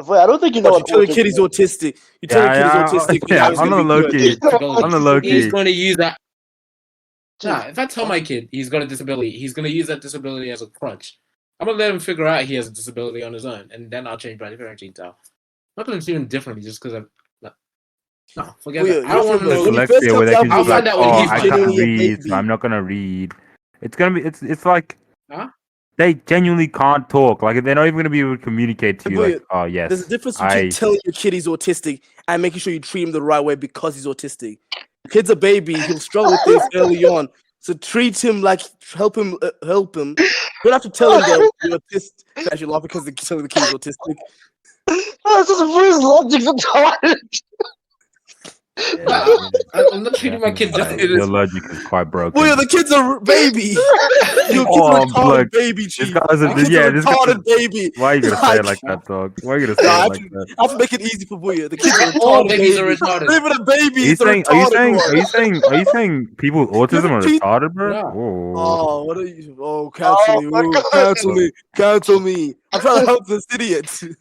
Wait, I don't think you know But what you tell the autism kid he's is. autistic. You tell the kid he's autistic. Yeah, he's on gonna the be low good. key. On the low He's key. going to use that. Nah, if I tell my kid he's got a disability, he's gonna use that disability as a crutch. I'm gonna let him figure out he has a disability on his own, and then I'll change my parenting style. I'm not gonna treat him differently just because I'm. No, forget Well, that. I don't want to when know. he first Dyslexia where they comes can out, just I'll like, find out when oh, he's I can't genuinely a read, so baby. I'm not gonna read. It's gonna be, it's like, Huh? they genuinely can't talk. Like they're not even gonna be able to communicate to you. Wait, Like, oh There's a yes, difference between telling your kid he's autistic and making sure you treat him the right way because he's autistic. Kid's a baby; he'll struggle with things early on. So treat him like help him. You don't have to tell him that you're autistic. Actually, laugh because telling the kid is autistic. That's just Bruce logic retarded. I'm not treating my kid differently. Your logic is quite broken. Well, the kid's a baby. Your kid's Oh, a retarded look, baby, this Chief. guy is a- Your kid's yeah, a this guy- retarded baby. Why are you gonna say it like that, dog? Why are you gonna say Nah, I it like that? have to make it easy for Buya. The kid's a retarded All babies are baby. retarded. Not even a baby. Are you It's a saying? retarded one. Are you saying people with autism are repeat- retarded, bro? Yeah. Oh. Oh, what are you? Oh, cancel me. my Ooh, God. cancel me. Cancel me. I'm trying to help this idiot. He's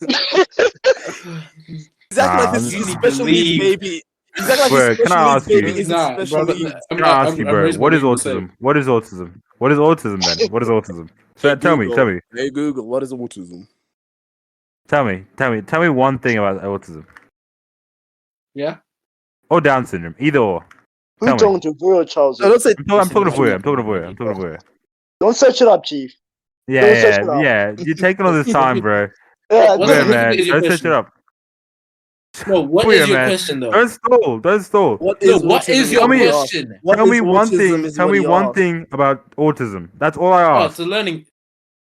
acting like this is You a special needs believe- baby. He's acting like Wait, his can special I needs ask you? baby is Nah, special brother. needs. Can I ask you, bro? raising What my is hand to say- autism? What is autism? What is autism then? What is autism? So, tell me. Hey Google, what is autism? Tell me one thing about autism Yeah. or Down syndrome, either or. Who Tell me. talking to Bruce, Charles? No, don't say. I'm talking to Vuya. I'm talking to Vuya. Don't search it up, Chief. Yeah, Don't search it up. yeah. You're taking all this time, bro. Yeah, What Vuya, the- man. is your Don't search question? it up. No, what Vuya, is your man. question though? Don't stall. What No, is what autism? is your Tell me- question? What Tell is me one autism thing. is Tell what me he one asked. thing about autism. That's all I Oh, asked. it's a learning.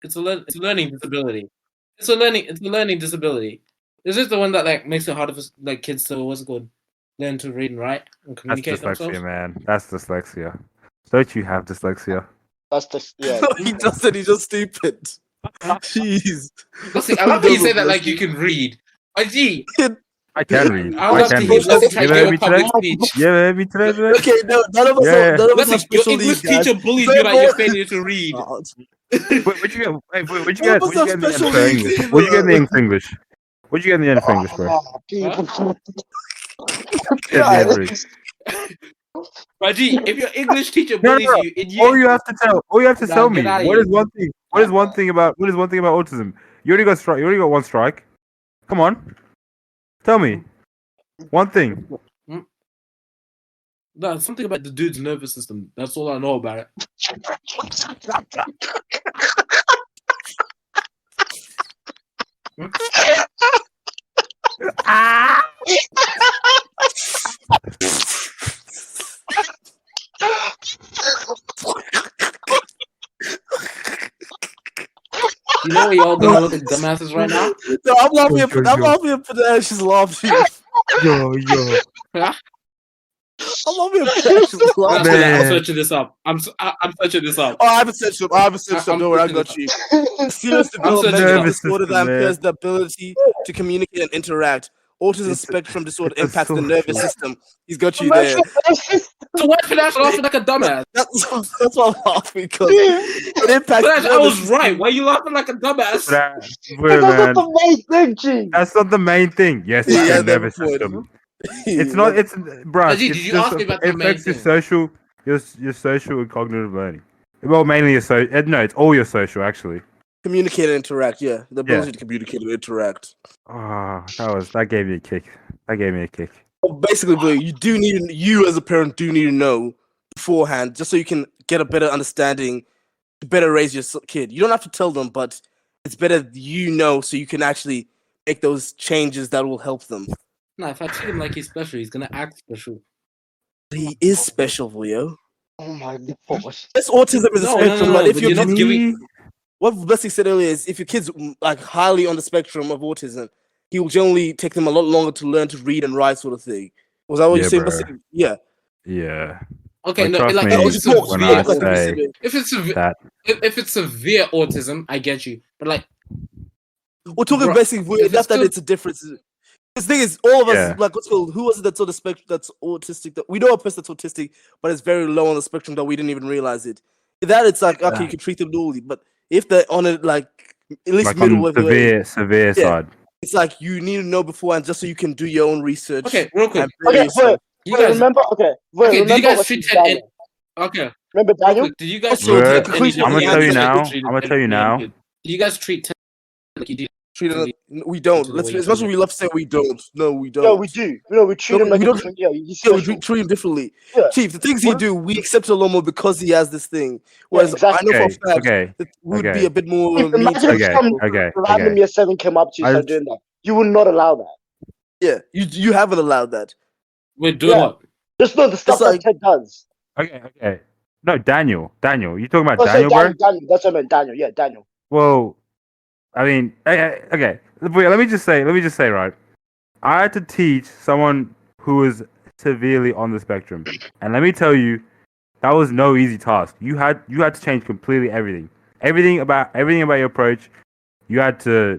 It's a learning disability. It's a learning disability. Is this the one that like makes it harder for like kids to what's it called, learn to read and write and That's communicate dyslexia, themselves? man. That's dyslexia. Don't you have dyslexia? that's the yeah. No, he doesn't. He's just stupid. Jeez. I love how you say that like you can read. Gee, I can read. I would I love can to read. hear try You to ever give a heard public me speech. today? You ever heard me today, bro? Okay, no, none of us. Yeah. None of us Listen, have your special English needs, guys. teacher bullies No you like more- your failure to read. Oh, What'd you get? Wait, what'd you None get? of us What'd you have get in the special end for needs English? either. What'd you get in the end for English? What'd you get in the end for English, bro? People. Yeah, the English. Raji, if your English teacher No, bullies no. you in All year, you have to Nah, tell me. get outta What here. is one thing? What is one thing about autism? You already got strike. You already got one strike. Come on, tell me one thing. no, something about the dude's nervous system. That's all I know about it. You know we all gonna look at dumbasses right now? no, I'm laughing at Yo, I'm yo. laughing at Padash's laughing. Yo. I'm laughing at Padash's I'm laughing. Man. searching this up. I'm searching this up. Oh, I haven't searched up. I haven't searched up. I'm Don't worry, I searching got you. Serious searching developmental it up. disorder that Nervous system, impairs the ability to communicate and interact. Autism It's- spectrum disorder it's a impacts the nervous social- system. He's got you there. So why Panache laughing like a dumbass? That's why I'm laughing because it impacts. Panache, the I nervous was system. right. Why you laughing like a dumbass? That's Wait, not man. the main thing, Chief. That's not the main thing. Yes, it's Yeah, your never nervous point. system. It's not. It's bruh. Ajit, It's did you just ask me about the it main affects your thing? social, your social and cognitive learning. Well, mainly your social. No, it's all your social actually. Communicate and interact. Yeah, the ability Yeah. to communicate and interact. Oh, that gave me a kick. That gave me a kick. Basically, Blue, you as a parent do need to know beforehand, just so you can get a better understanding to better raise your kid. You don't have to tell them, but it's better so you can actually make those changes that will help them. Nah, if I treat him like he's special, he's gonna act special. He is special, Leo. Oh my god. Yes, autism is a No, spectrum, no, but if but your you're not kid, giving. what Blessing said earlier is, if your kid's like highly on the spectrum of autism, he will generally take them a lot longer to learn to read and write, sort of thing. Was that what Yeah, you're saying, bro. Blessing? Yeah. Yeah. Okay, Like, no, trust like me, if it's when severe I autism, say if it's severe, that, if it's severe autism, I get you. But like, We're talking Bro, basic. if Not it's that still- it's a difference. The thing is, all of us, Yeah. like, what's called, who was it that's on the spectrum that's autistic? That we know a person that's autistic, but it's very low on the spectrum that we didn't even realize it. That it's like, okay, you can treat them normally, but if they're on it, like, at least like middle on of the way, severe side. it's like you need to know beforehand just so you can do your own research. okay, real quick, and better Okay, yourself. you wait, guys, remember? Okay, wait, okay, did you remember guys what treat you said. Ted? Okay, Remember Real Daniel? quick, did you guys Also, treat the any conclusion I'm of gonna the tell you answer- now. treated I'm gonna tell you any now. kid? Did you guys treat like you did? We don't. To the Let's way you as much as treat we love to say we don't. No, we don't. No, we do. No, we treat No, him like we a don't- different. Yeah, he's Yeah, we special. treat him differently. Yeah. Chief, the things he What- do, we accept a lot more because he has this thing. Whereas exactly. I know for Okay, a fact okay, that we would okay. be a bit more If mean to imagine Okay, some okay, random okay. year 7 came up to you and I started doing that, you would not allow that. Yeah, you haven't allowed that. We're doing Yeah. what? Just know the stuff like- that Ted does. Okay. No, Daniel. You talking about Oh, sorry, Daniel, bro? Daniel. That's what I meant. Daniel. Yeah, Daniel. Well, I mean, okay. Wait, let me just say, right. I had to teach someone who is severely on the spectrum, and let me tell you, that was no easy task. You had to change completely everything about your approach. You had to,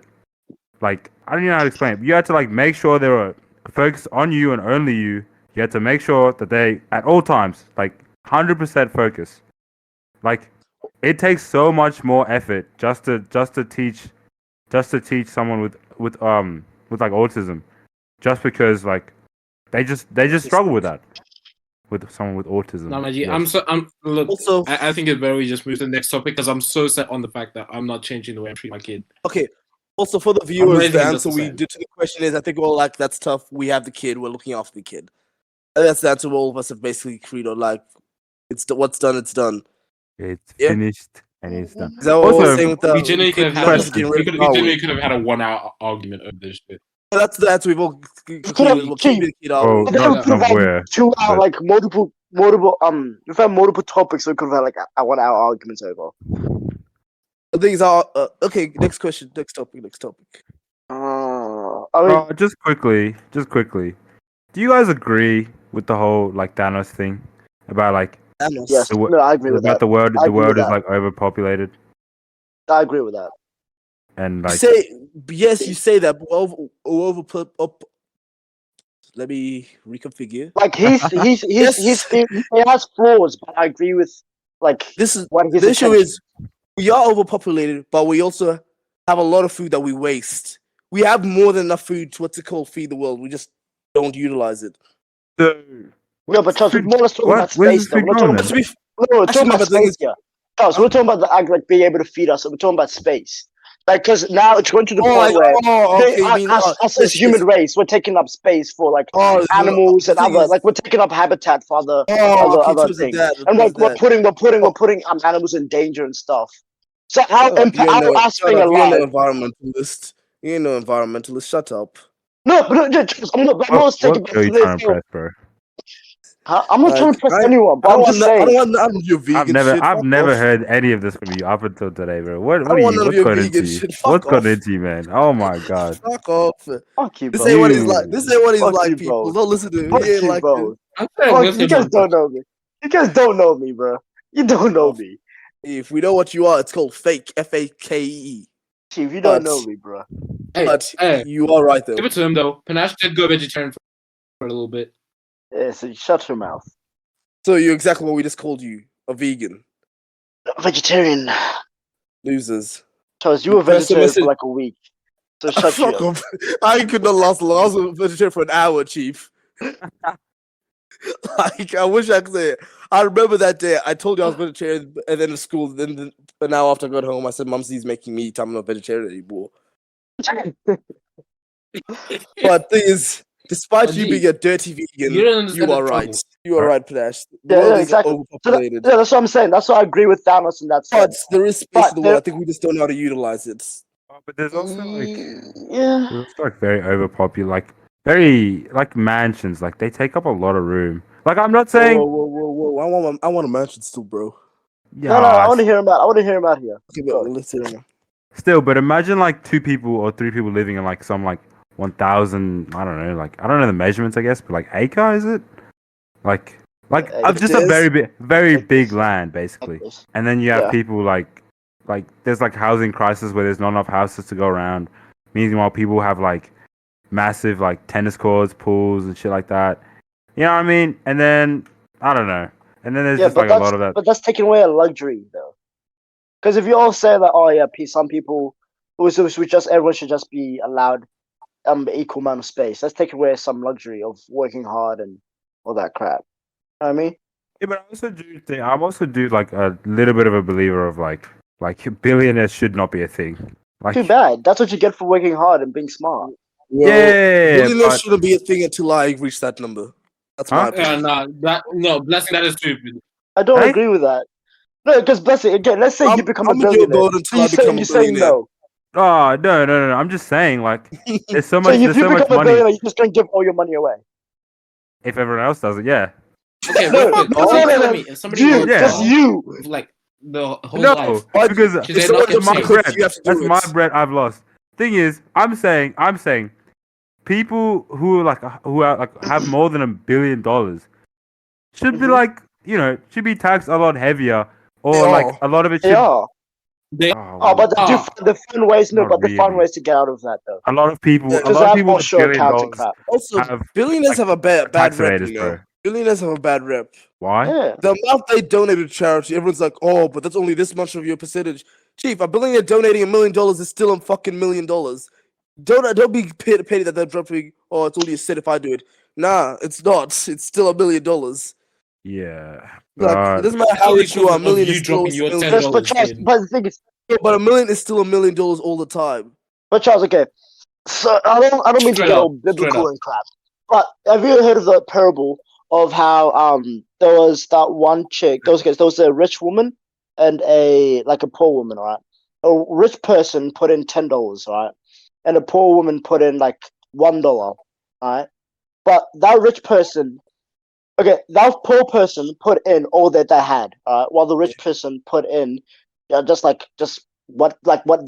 like, I don't even know how to explain it. But you had to like make sure they were focused on you and only you. You had to make sure that they at all times like 100% focus. Like, it takes so much more effort just to teach someone with like autism, just because like they just struggle with that, with someone with autism. No, Maji, Yes. look. Also- I think it's better we just move to the next topic because I'm so set on the fact that I'm not changing the way I treat my kid. Okay. Also, for the viewers, raising the him answer just the we same. did to the question is, I think we're all like, that's tough. We have the kid. We're looking after the kid. And that's the answer all of us have basically agreed on. Like, what's done, it's done. It's Yeah. finished and it's done. Is that what Also, we're saying with the We genuinely could have had United question. getting rid of Darwin? we could have had a 1 hour argument over this shit. That's the answer we've all concluded. We're keeping the kid out. Oh, But then not- we could have not had where, 2 hour, but- like multiple. We've had multiple topics, so we could have had like a 1 hour arguments over. The things are okay. Next question. Next topic. I mean, just quickly. Do you guys agree with the whole like Thanos thing about like Thanos. yes, the wo- no, I agree with about that. the world? I The agree with world is that. like overpopulated I agree with that. and You like say yes. You say that. But let me reconfigure. Like he has flaws, but I agree with like This is what his the issue intention- is we are overpopulated, but we also have a lot of food that we waste. We have more than enough food to feed the world. We just don't utilize it. the No, but Charles, we're more or less talking about Where's space this though. We're not going talking then? about, no, we're Actually, talking no, about but the thing space is- here. Charles, we're talking about the act like being able to feed us. We're talking about space. Like, because now it's going to the point where okay. You mean, us as yes, human race, we're taking up space for like yes. animals and the thing other, is- like we're taking up habitat for other okay, other in terms of things, that, and in terms we're of that. putting animals in danger and stuff. So our Shut up, you ain't no- us shut being up, you ain't no alive. environmentalist. You ain't no environmentalist. Shut up. No, but no, I'm not what taking girl you trying to impress, bro? I'm not trying to impress anyone, but I I'm don't just want. I saying. don't want your vegan shit. I've Fuck never off. heard any of this from you up until today, bro. What I don't want none of what's your going vegan into you? shit. Fuck What's going off. into you, man? Oh my god. Fuck off. Fuck you, This bro. ain't what he's like. This ain't what he's Fuck like, you, people. bro. Don't listen to him. Fuck He ain't you, like bro. this. I'm fair Fuck, with you him. guys don't know me. You guys don't know me, bro. You don't know Off. me. If we know what you are, it's called fake. FAKE. Chief, you don't But- know me, bro. Hey, But hey, you are right though. give it to him though. Panache did go vegetarian for a little bit. Yeah, so shut your mouth. So you're exactly what we just called you. A vegan. Vegetarian. Losers. Charles, you were Press the vegetarian message- for like a week. So shut Fuck you up. off. I could not last long. I was a vegetarian for an hour, Chief. Like, I wish I could say it. I remember that day. I told you I was vegetarian, and then at school. Then an hour after I got home, I said, "Mumsy's making meat. I'm not vegetarian anymore." But thing is, despite you Ajit, being a dirty vegan, you don't understand you the are right. trouble. You are right, Panache. The Yeah, world yeah, is exactly. So overpopulated. that's what I'm saying. That's why I agree with Thanos in that But sense. there is space But in the there- world. I think we just don't know how to utilize it. Oh, but there's also like Yeah. there's also like very overpopulated, like very like mansions. Like they take up a lot of room. Like I'm not saying. Whoa. I want a mansion still, bro. Yeah, No, I want to hear him out. I want to hear him out here. Okay, Go. but let's hear him. Still, but imagine like 2 people or 3 people living in like some like 1,000. I don't know. Like I don't know the measurements. I guess, but like acre is it? Like Acres. just a very big land basically. And then you have Yeah. people like there's like housing crisis where there's not enough houses to go around. Meanwhile, people have like massive like tennis courts, pools, and shit like that. You know what I mean? And then I don't know. And then there's Yeah, just but like a lot of that. But that's taking away a luxury, though. Because if you all say that, oh yeah, some people, everyone should just be allowed equal amount of space. That's taking away some luxury of working hard and all that crap. You know what I mean? Yeah, but I also do think I'm also do like a little bit of a believer of like billionaires should not be a thing. Like Too bad. That's what you get for working hard and being smart. Well, yeah, billionaires but shouldn't be a thing until I reach that number. That's my Huh? opinion. blessing that is stupid. I don't Hey? agree with that. No, because Blessing, again, let's say you become a I'm in your billionaire. boat until I become a You're saying billionaire. no. Oh no! I'm just saying like there's so So much if there's you so much become a money. billionaire, you're just gonna give all your money away. If everyone else does it, yeah. Okay, No, real quick. no, So no, you're no, telling no. me if somebody You, works Yeah. just hard, you. like the whole No, life, because should they If not someone get does my paid? credit, bread. you have to That's do my it. bread I've lost. Thing is, I'm saying people who are like have more than $1 billion should be Mhm. like should be taxed a lot heavier, They or like are. a lot of it They should. are. They Oh, but are. the fun ways, no, Not but the fun really. ways to get out of that though. A lot of people, Yeah, a Because lot they of have people with offshore $1 billion accounts and crap. Also, have billionaires like, have a bad tax rep, evaders, you know. bro. Billionaires have a bad rep. Why? Yeah. The amount they donate to charity, everyone's like, oh, but that's only this much of your percentage. Chief, a billionaire donating $1 million is still a fucking $1 million. Don't be petty that they're dropping. Oh, it's only a cent if I do it. Nah, it's not. It's still $1 million. Yeah, Like it but doesn't matter It's how only rich you are. because $1 million of is you still dropping always your $1 million. But $10 Charles, in. but the thing is, Yeah, but $1 million is still $1 million all the time. but Charles, okay. So I don't mean to Straight get up, all biblical straight up. and crap. But have you heard of the parable of how there was that one chick, there was a rich woman and a poor woman, right? A rich person put in $10, right? And a poor woman put in like $1, right? But that rich person, okay, that poor person put in all that they had, while the rich person put in just what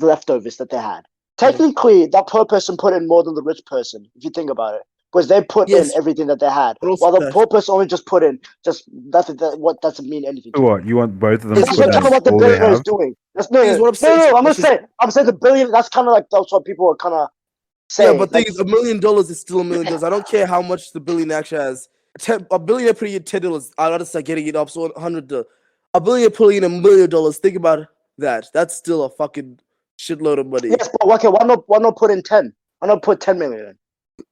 leftovers that they had. Technically, that poor person put in more than the rich person, if you think about it, because they put in Yes, everything that they had, but also while the that. poor person only just put in what doesn't mean anything to so them. what? You want both of them to Yes, That's put but kind of in what the all they billionaire is have? doing. That's Thing is, what I'm saying, no. I'm not is just- saying. I'm saying the billion. That's kind of like that's what people are kind of yeah, saying. but thing is, $1 million is still $1 million. I don't care how much the billionaire actually has. A billionaire putting in $10, I'd rather start getting it up. So $100. A billionaire putting in $1 million. Think about that. That's still a fucking shitload of money. Yes, but okay. Why not put in 10? Why not put 10 million in?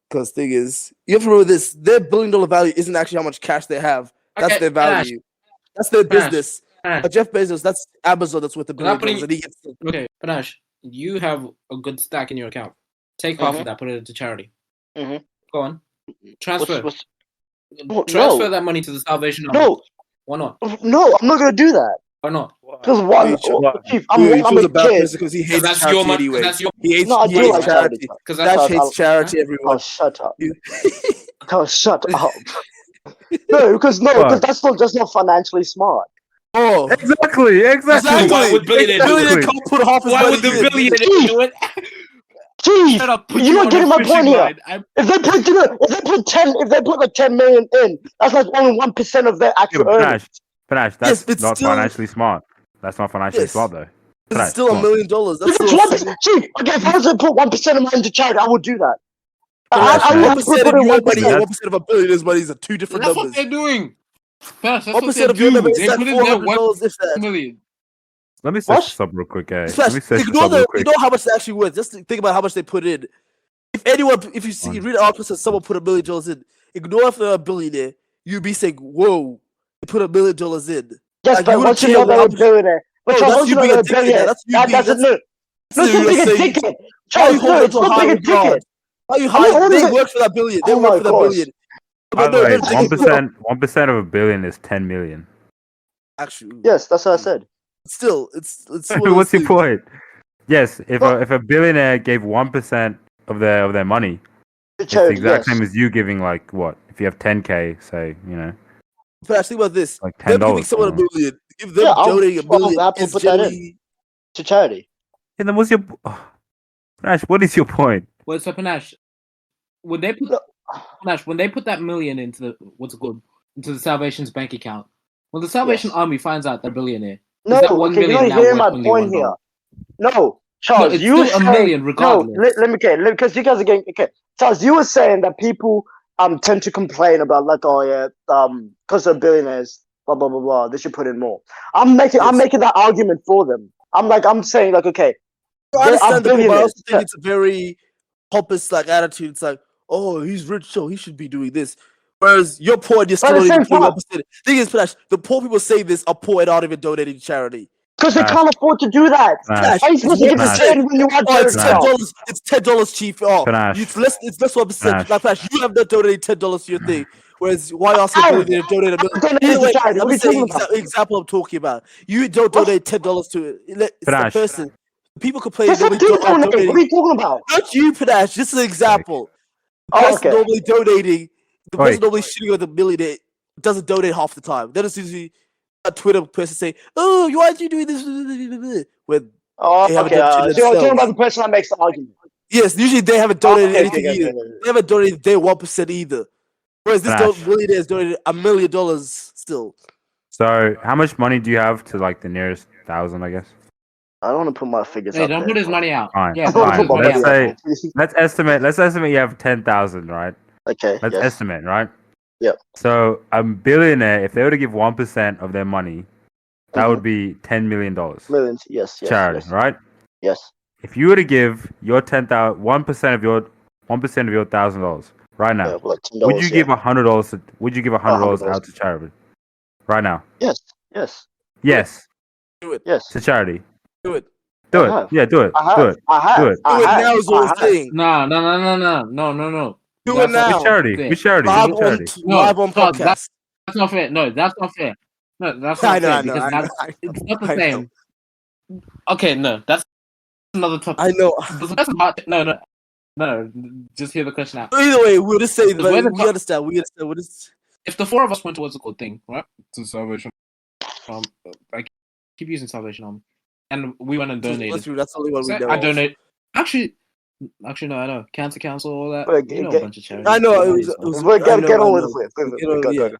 Because thing is, you have to remember this: their $1 billion value isn't actually how much cash they have. That's Okay, their Panache, value. That's their Panache, business. Panache. Jeff Bezos, that's Amazon. That's worth $1 Without billion, putting and he gets. okay, Panache, you have a good stack in your account. Take half of that, put it into charity. Mhm. Go on, transfer No, that money to the Salvation Army. no, Why not? no. I'm not gonna do that. Why not? Because one, Chief, He I'm chose a a bad kid. person because he Because hates that's your charity money. anyway. That's your. He hates, No, I he do hates like charity. charity. Because that's Dash Charles, hates charity, Oh, everyone. shut up. Oh, shut up. No, because What? that's not financially smart. Oh, Exactly. exactly. Why would billionaires do Billionaire it? can't put half his Why money would the in. billionaire Chief, do it? Chief, Shut up! Put you're you not on getting a my fishing point here. line. If they put like 10 million in, that's like only 1% of their actual earnings. Panache, Yes, that's it's not still financially smart. That's not financially yes. smart though. It's Panache, still come $1 on. million. That's If still it's 1%, Chief, okay, if I was to put 1% of mine into charity, I would do that. Panache, I would have to 1% put of in your money 1%. and 1% of a billionaire's money is two different That's what numbers. they're doing. Panache, that's what 1% they of your number do. is They like put in their $400 if that. 1 million. Let me What? search this up real quick, eh? Slash, Let me search this ignore up real the quick. ignore how much they're actually worth. Just think about how much they put in. If you see read an article says someone put $1 million in, ignore if they're a billionaire. You'd be saying, "Whoa, they put $1 million in." Yes, Like, but you wouldn't once you care know they're how a much. billionaire, but No, Charles, that's once you you know being they're a a dickhead. billionaire, That's you that being. doesn't That's no. No, you stop being a saying. dickhead. Why are you Charles, holding no, it to a stop being high a dickhead. regard? Why are you I'm not hiding? holding They it. work for that billion. They Oh work my for that gosh. billion. By But the no, way, they're dickheads. 1% of $1 billion is 10 million. Actually, Yes, that's what I said. still, it's one of those What's your things. point? Yes, if No, a billionaire gave 1% of their money, the it's the charity, exact yes. same as you giving like what? If you have 10K, say, But think about this: like them giving $10. someone $1 million, give them Yeah, donating $1 million I'll is put that in generally. to charity. And then what's your Ash, what is your point? Wait, so Panache, when they put No, that million into into the Salvation's bank account, when the Salvation yes. Army finds out they're billionaire, No, is that 1 okay, you're million not now hearing worth my only point $1? here. No, No, Charles, it's you were still a saying million regardless. no. Let me get because you guys are getting okay. Charles, you were saying that people tend to complain about like because they're billionaires, blah blah blah blah. They should put in more. I'm making that argument for them. I'm saying like okay, I they are understand the point, but I billionaires. also think it's a very pompous like attitude. It's like, oh, he's rich, so he should be doing this. Whereas you're poor and you're But still at the only same giving time, 1%. Thing is, Flash, the poor people say this are poor and aren't even donating to charity. because they Nah. can't afford to do that. Panache. How are you supposed to give to Panache. charity when you want Oh, it's charity Panache. now? $10. It's $10, Chief. Oh, Panache. it's less 1%. Panache. Now, Flash, you have not donated $10 to your thing. Whereas why ask a How? billionaire to donate $1 million? Donated Either to way, charity. I'm What are you just saying talking about? example I'm talking about. You don't What? donate $10 to it. It's the Panache. person. People complain Yes, I nobody do donate. What are donating. you talking about? Not you, Panache. This is an example. The Oh, person okay. normally donating, the Oi. person normally shitting on the millionaire doesn't donate half the time. Then it's usually a Twitter person say, "Oh, why are you doing this?" When Oh, they haven't okay. done shit So you're talking themselves. about the person that makes the argument. Yes, usually they haven't Oh, donated okay, anything okay, either. okay, okay. They haven't donated their 1% either. Whereas this Panache. millionaire has donated $1 million still. So, how much money do you have to like the nearest 1,000? I guess. I don't want to put my figures Hey, up don't there. put his money out. Fine. Yeah, I don't don't want put to his put my money money out. up. Let's estimate. Let's estimate you have 10,000, right? Okay. Let's Yes. estimate, right? Yep. So a billionaire, if they were to give 1% of their money, that Mhm. would be $10 million Millions. Yes. Yes. charity, Yes. right? Yes. If you were to give your 10,000, 1% of your $1,000 right now, Yeah, like $10. would you give $100? Would you give $100 $100. out to charity right now? Yes. Yes. Yes, Do it. Yes. to charity. Do it. Do I it. have. Yeah, do it. I have. Do it. I have. Do it. I Do it have. now is I what I'm have. saying. No. Do That's it not Which now. charity? fair. Which charity? Live Which on, charity? No, live on Charles, podcast. That's not fair. No, that's not fair. No, that's I not know, fair I know, because I know, that's I know, it's not the I know. same. Okay, no, that's another topic. I know. But that's not, no. Just hear the question out. Either way, we'll just say, Because where the we co- understand. We understand. We'll just... If the four of us went towards a good thing, right? To Salvation I keep using Salvation Army, and we went and donated. That's the only one we Say know I of. donate. Actually, no, I know. Cancer Council, all that. Wait, You know, a get- bunch of charities. I know. Money It was, as it well. was, Wait, I know, get I on with know. it. Wait, Get on, yeah. go.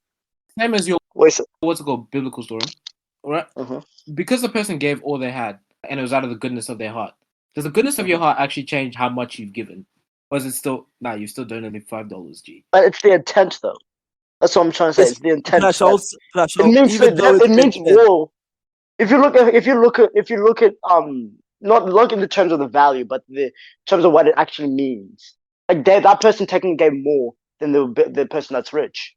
Same as your Wait. So, what's it called? Biblical story, all right? Mhm. Because the person gave all they had, and it was out of the goodness of their heart. Does the goodness of your heart actually change how much you've given, or is it still you still donated $5? G. but it's the intent, though. That's what I'm trying to say. Yes, It's the intent. Flash, It means even though it means it's well. If you look at not look in the terms of the value, but the terms of what it actually means. Like that person technically gave more than the person that's rich.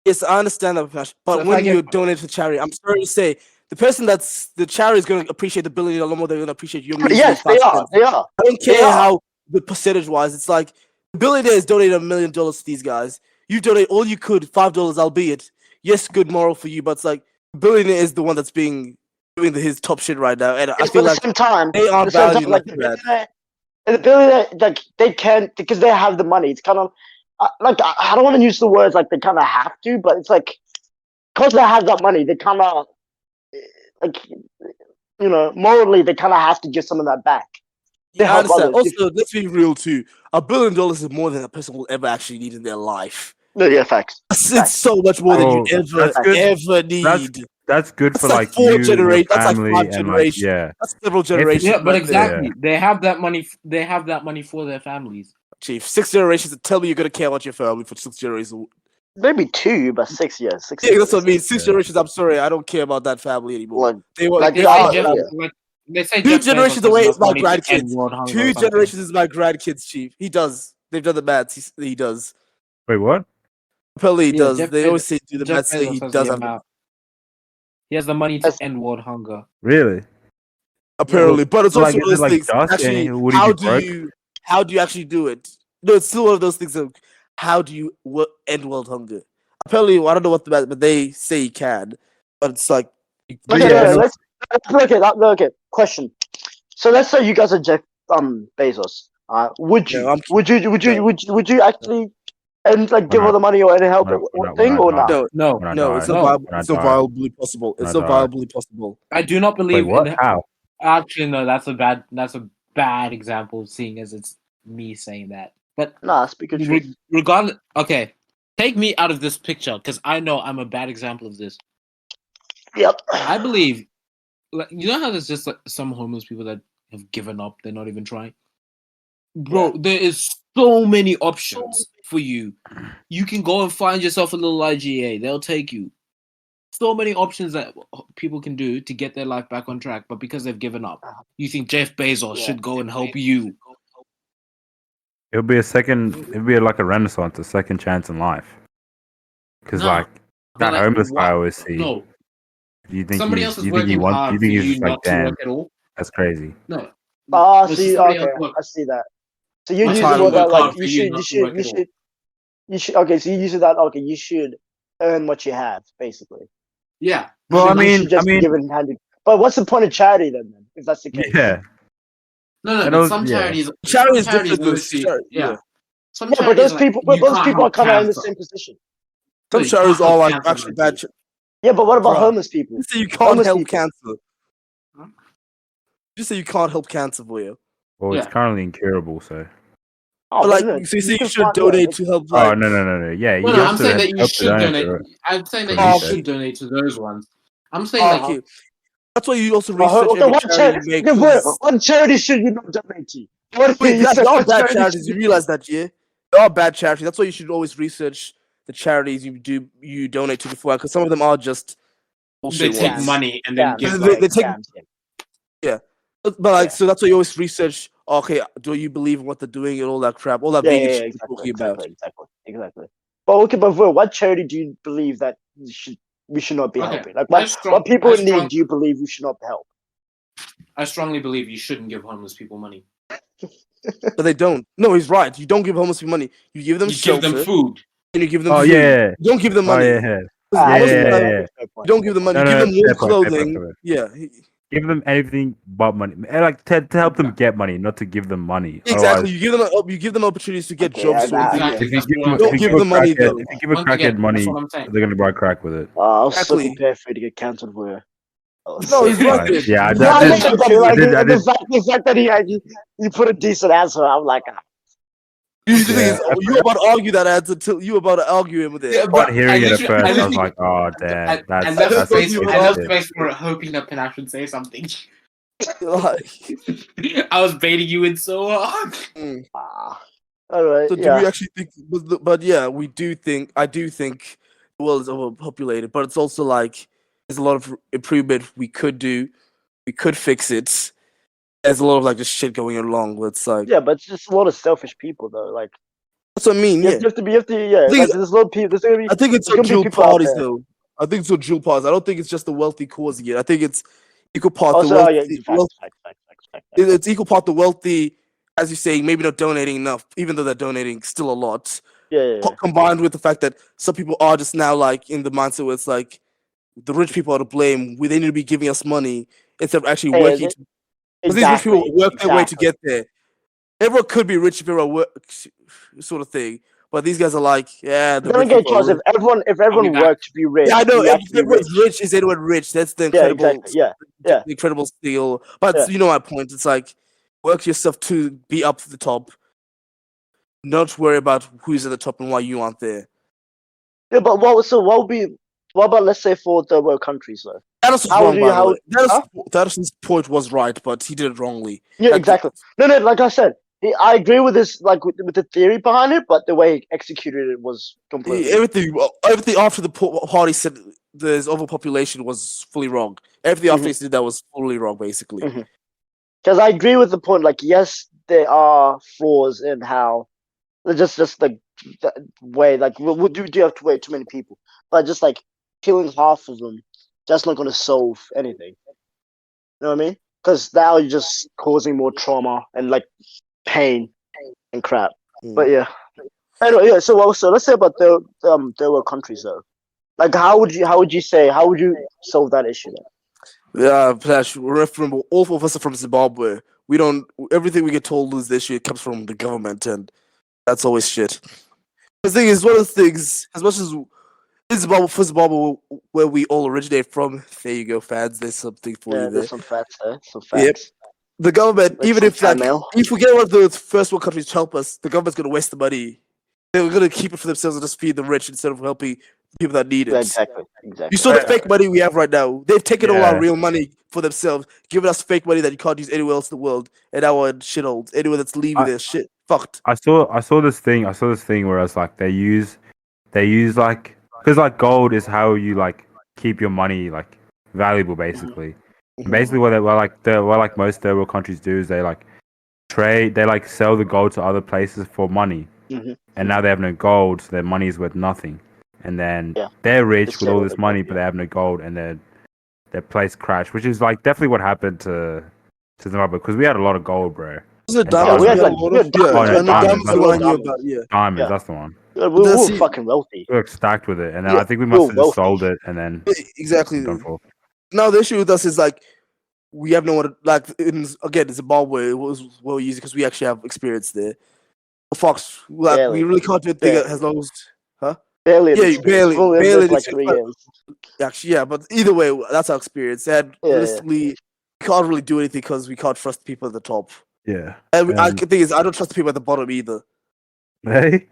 Yes, I understand that, Flash. But So if I when get- you donate to charity, I'm sorry to say, the person that's the charity is going to appreciate the billion a lot more. They're going to appreciate your measly Yes, they are. 5 cents. They are. I don't They care are. how the percentage wise. It's like the billionaires donated $1 million to these guys. You donate all you could, $5, albeit yes, good moral for you, but it's like the billionaire is the one that's doing his top shit right now, and I Yes, feel but like at the same time, they are at the same valued time, like like the that. billionaire, and the billionaire, like they can because they have the money. It's kind of like I don't want to use the words like they kind of have to, but it's like because they have that money, they kind of like morally they kind of have to give some of that back. They Yeah, I help understand. others. Also, let's be real too. $1 billion is more than a person will ever actually need in their life. No, yeah, facts. It's so much more than you Oh, that's good. ever need. That's good That's for like like 4 you, your generations. That's like family, 5 and like generations. yeah. That's several generations. Yeah, but right there. exactly, they have that money. They have that money for their families. Chief, 6 generations. Tell me you're gonna care about your family for 6 generations. Maybe 2, but 6 years. 6 Yeah, years. that's what I mean. 6 generations. I'm sorry, I don't care about that family anymore. Like, They were like they they are. are, Jeff, yeah. like they say 2 Jeff Bezos generations has away enough is my money to end grandkids. world hunger 2 or something. generations is my grandkids, Chief. He does. They've done the maths. He does. Wait, what? Apparently he Yeah, does. Jeff They Bezos- always say do the Jeff maths. Say Bezos he has does the have. amount. He has the money to That's- end world hunger. Really? Apparently, but it's So, also like, one is of it those like things. dust Actually, and would he how be do broke? you actually do it? No, it's still one of those things of how do you end world hunger? Apparently, I don't know what the matter, but they say he can. But it's like, Okay, yeah, no, no. let's look at that. Okay, question. So let's say you guys are Jeff Bezos. Would you? Yeah, I'm- Would you actually and like give not? all the money or any help Why or not- thing why or not? not? no, When I no, die. it's not No. viable. When I It's not die. viably possible. It's When I not die. viably possible. I do not Wait, believe what? in. How? Actually, no, that's a bad example. Seeing as it's me saying that, but Nah, speak of truth. regardless, okay, take me out of this picture because I know I'm a bad example of this. Yep. I believe, like, you know how there's just like some homeless people that have given up. They're not even trying. Bro, there is so many options for you. You can go and find yourself a little IGA. They'll take you. So many options that people can do to get their life back on track, but because they've given up, you think Jeff Bezos Yeah. should go and help you. It'll be like a renaissance, a second chance in life. Because No, like but, that like, homeless guy I what? always see. No, Do you think somebody he's? else Do is you think he working wants? Do hard you for think he's you just like, not to damn, work at all. that's crazy? No. Oh, No, see, somebody okay, else work. I see that. So you're Much using harder more that work like hard for you not to work at all. you should okay. So you're using that okay. You should earn what you have, basically. Yeah. Well, I You mean, should just be given handed. But what's the point of charity then? If that's the case. yeah, No, and but those, some yeah. charities, Charity is charities different. Though. obviously, Yeah. Some Yeah, but charities like you those can't people are help kind of in the cancer. same position. Some No, you charities can't are help like cancer, actually man. bad. Yeah, but what about Bruh. homeless people? You say you can't Homeless help people. cancer. Huh? You say you can't help cancer for you. Well, it's Yeah. currently incurable, so. Oh, But but like, no, so you say you can should find- donate to help. Oh Like, no. Yeah, No, you no, have I'm to saying that you help to should donate donate. to it. I'm saying For that you research. should donate to those ones. I'm saying oh, like okay. That's why you also Okay, research every what charity you make. what charity should you not donate to? What Wait, you said? there are What bad charity charities. should You you- realize that, yeah? There are bad charities. That's why you should always research the charities you donate to before, because some of them are just they bullshit take ones. money and then Scams, give They like take- scams, But like, Yeah. so that's why you always research. Okay, do you believe in what they're doing and all that crap, all that Yeah, vegan yeah, shit exactly, we're talking about. exactly. But okay, but Will, what charity do you believe that we should not be Okay, helping? Like I what people in strong- need do you believe we should not help? I strongly believe you shouldn't give homeless people money. But they don't. No, he's right. You don't give homeless people money. You give them You give shelter them food. and you give them Oh food. yeah. You don't give them Oh money. yeah. Ah, Most of the yeah, time, yeah. fair point, You don't give them money. No, You no, give them warm fair point, clothing. fair point. Yeah, Give them anything but money. Like to help them get money, not to give them money. exactly. Otherwise, You give them opportunities to get Okay, jobs. yeah, Sort of thing. Exactly. if you That's give what them, I'm Don't if you give give a them money, crackhead, though. if you give a Once again, crackhead that's money, what I'm saying. they're gonna buy crack with it. I was so Exactly. prepared for you to get cancelled for it. No, he's right. Like, Dude. yeah, I You did- have I to did- look at actually, like, I did. the fact that you put a decent answer, I'm like, Usually the thing Yeah, is, you were about to argue that answer till you were about to argue him with it. Yeah, Upon hearing it at first, I was literally- like, oh damn, I that's left that's space. what you I left were- space for it, hoping that Panache would say something. Like, I was baiting you in so hard. all right, so do yeah. we actually think? But yeah, we do think. I do think the world is overpopulated, but it's also like there's a lot of improvement we could do. We could fix it. There's a lot of like just shit going along. Where it's like Yeah, but it's just a lot of selfish people, though. Like, that's what I mean. you Yeah, have to be, yeah. thing Like, is- there's a lot of people. There's gonna be, I think it's there's on gonna be dual people out parties there. though. I think it's on dual parties. I don't think it's just the wealthy causing it. I think it's equal part the Also, wealthy. fact. It's equal part the wealthy, as you say, maybe not donating enough, even though they're donating still a lot. Yeah. Combined with the fact that some people are just now like in the mindset where it's like the rich people are to blame. They need to be giving us money instead of actually Yeah, working. Because these rich people work their way to exactly. get there. Everyone could be rich if they were work, sort of thing. But these guys are like, yeah, the Then rich again, people are Charles, if rich. everyone back. worked to be rich, Yeah, I know. we have to be Everyone's rich. Is anyone rich? That's the Yeah, incredible, exactly. Yeah. the incredible skill. But Yeah. you know my point. It's like work yourself to be up to the top. Not worry about who's at the top and why you aren't there. Yeah, but what about let's say for third world countries though? That was How wrong, do by you- the how- way. That'son's point was right, but he did it wrongly. Yeah, Like, exactly. No, like I said, I agree with this, like with the theory behind it, but the way he executed it was completely. Everything after the party said there's overpopulation was fully wrong. Everything after he did that was fully wrong, basically. Mhm. Because I agree with the point. Like, yes, there are flaws in how just the way. Like, we do have to wait too many people, but just like killing half of them, that's not going to solve anything. You know what I mean? Because now you're just causing more trauma and like pain and crap. Mm. But yeah. Anyway, yeah. So let's say about there were countries though. Like, how would you solve that issue then? Yeah, Flash, remember, all of us are from Zimbabwe. We don't, everything we get told is this shit comes from the government, and that's always shit. The thing is, one of the things, as much as for Zimbabwe, where we all originate from, there you go, fans, there's something for Yeah, you there. there's some facts there. Some Yep. facts. The government, Like even some if like, fan mail. if we get one of the first world countries to help us, the government's gonna waste the money. They're gonna keep it for themselves and just feed the rich instead of helping people that need it. Yeah, exactly. You saw the fake money we have right now. They've taken all our Yeah. real money for themselves, giving us fake money that you can't use anywhere else in the world, and now we're in shitholes. Anyone that's leaving their shit fucked. I saw this thing where it's like they use like, because like gold is how you like keep your money like valuable basically. And basically what most third world countries do is they like sell the gold to other places for money. Mhm. And now they have no gold, so their money is worth nothing. and then Yeah. they're rich Just with say all what this they money, got, but they have no gold, and their place crashed, which is like definitely what happened to Zimbabwe because we had a lot of gold, bro. Was it And diamonds? we We had had a like lot we of had diamonds. Oh, We no, had diamonds, diamonds. that's We the had one I knew diamonds. about. Yeah. Diamonds, Yeah. that's the one. We But were see, fucking wealthy. We were stacked with it, and then Yeah, I think we we must were have just wealthy. sold it, and then exactly. done for. Now the issue with us is like we have no one like in Zimbabwe. It was well easy because we actually have experience there. Fox, like we Barely. really can't do a thing Barely. as long as, huh? Barely an Yeah, experience. We've barely, only lived there barely. for like 3 years. Actually, yeah, but either way, that's our experience. And Yeah, realistically, we can't really do anything because we can't trust the people at the top. Yeah. And the thing is, I don't trust the people at the bottom either. Hey,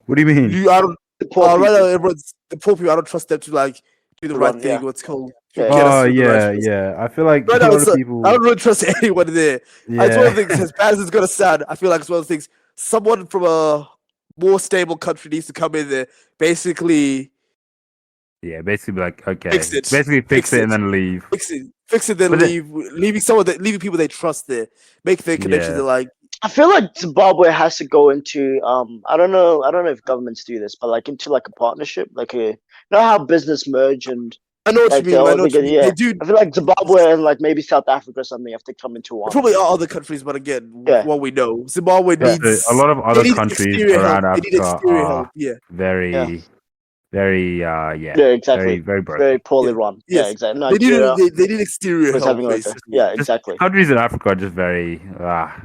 what do you mean? I don't. The poor Right now, people. everyone's the poor people. I don't trust them to like do the right Run, thing. yeah. What's called Yeah. get us Oh through the right yeah, place. yeah. I feel like Right a now, lot of people. I don't really trust anyone there. It's one Yeah. of the things. As bad as it's gonna sound, I feel like it's one of the things. Someone from a more stable country needs to come in there, basically Yeah, basically be like, okay, fix it, basically fix it and then leave. fix it, then But then- leaving people they trust there, make their connections. Yeah. They're like, I feel like Zimbabwe has to go into I don't know if governments do this, but like into like a partnership, like a how business merge and I know what like you mean. I know what you mean. yeah. They do. I feel like Zimbabwe and like maybe South Africa or something have to come into There one. probably are other countries, but again, Yeah. what we know, Zimbabwe Yeah. needs a lot of they other need countries exterior around help. They need Africa exterior are help. Yeah. very, very, Yeah, very, exactly. very broken. Very poorly Yeah. run. Yes. Yeah, exactly. They Nigeria need exterior was help, having like basically. yeah, Just exactly. countries in Africa are just very, Yeah.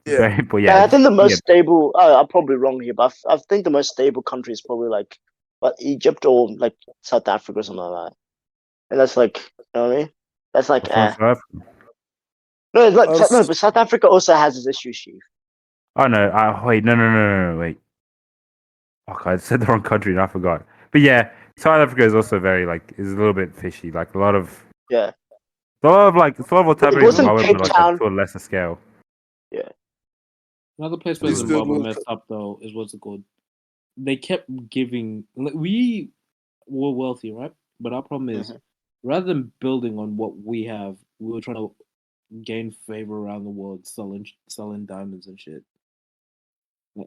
very, but Yeah, I think the most yeah, stable. I'm probably wrong here, but I think the most stable country is probably like, Egypt or like South Africa or something like that. And that's like, you know what I mean? That's like, South Africa. no, it's like Us- no, but South Africa also has its issues, Chief. Oh no! Wait, no, wait. Okay, I said the wrong country and I forgot. But yeah, South Africa is also very is a little bit fishy. Like a lot of Yeah, it's a lot of what's happening in wasn't Zimbabwe, Cape but Town- to a lesser scale. Another place where Is the- Zimbabwe messed up though is what's it called? They kept giving. We were wealthy, right? But our problem is, rather than building on what we have, we were trying to gain favor around the world, selling diamonds and shit.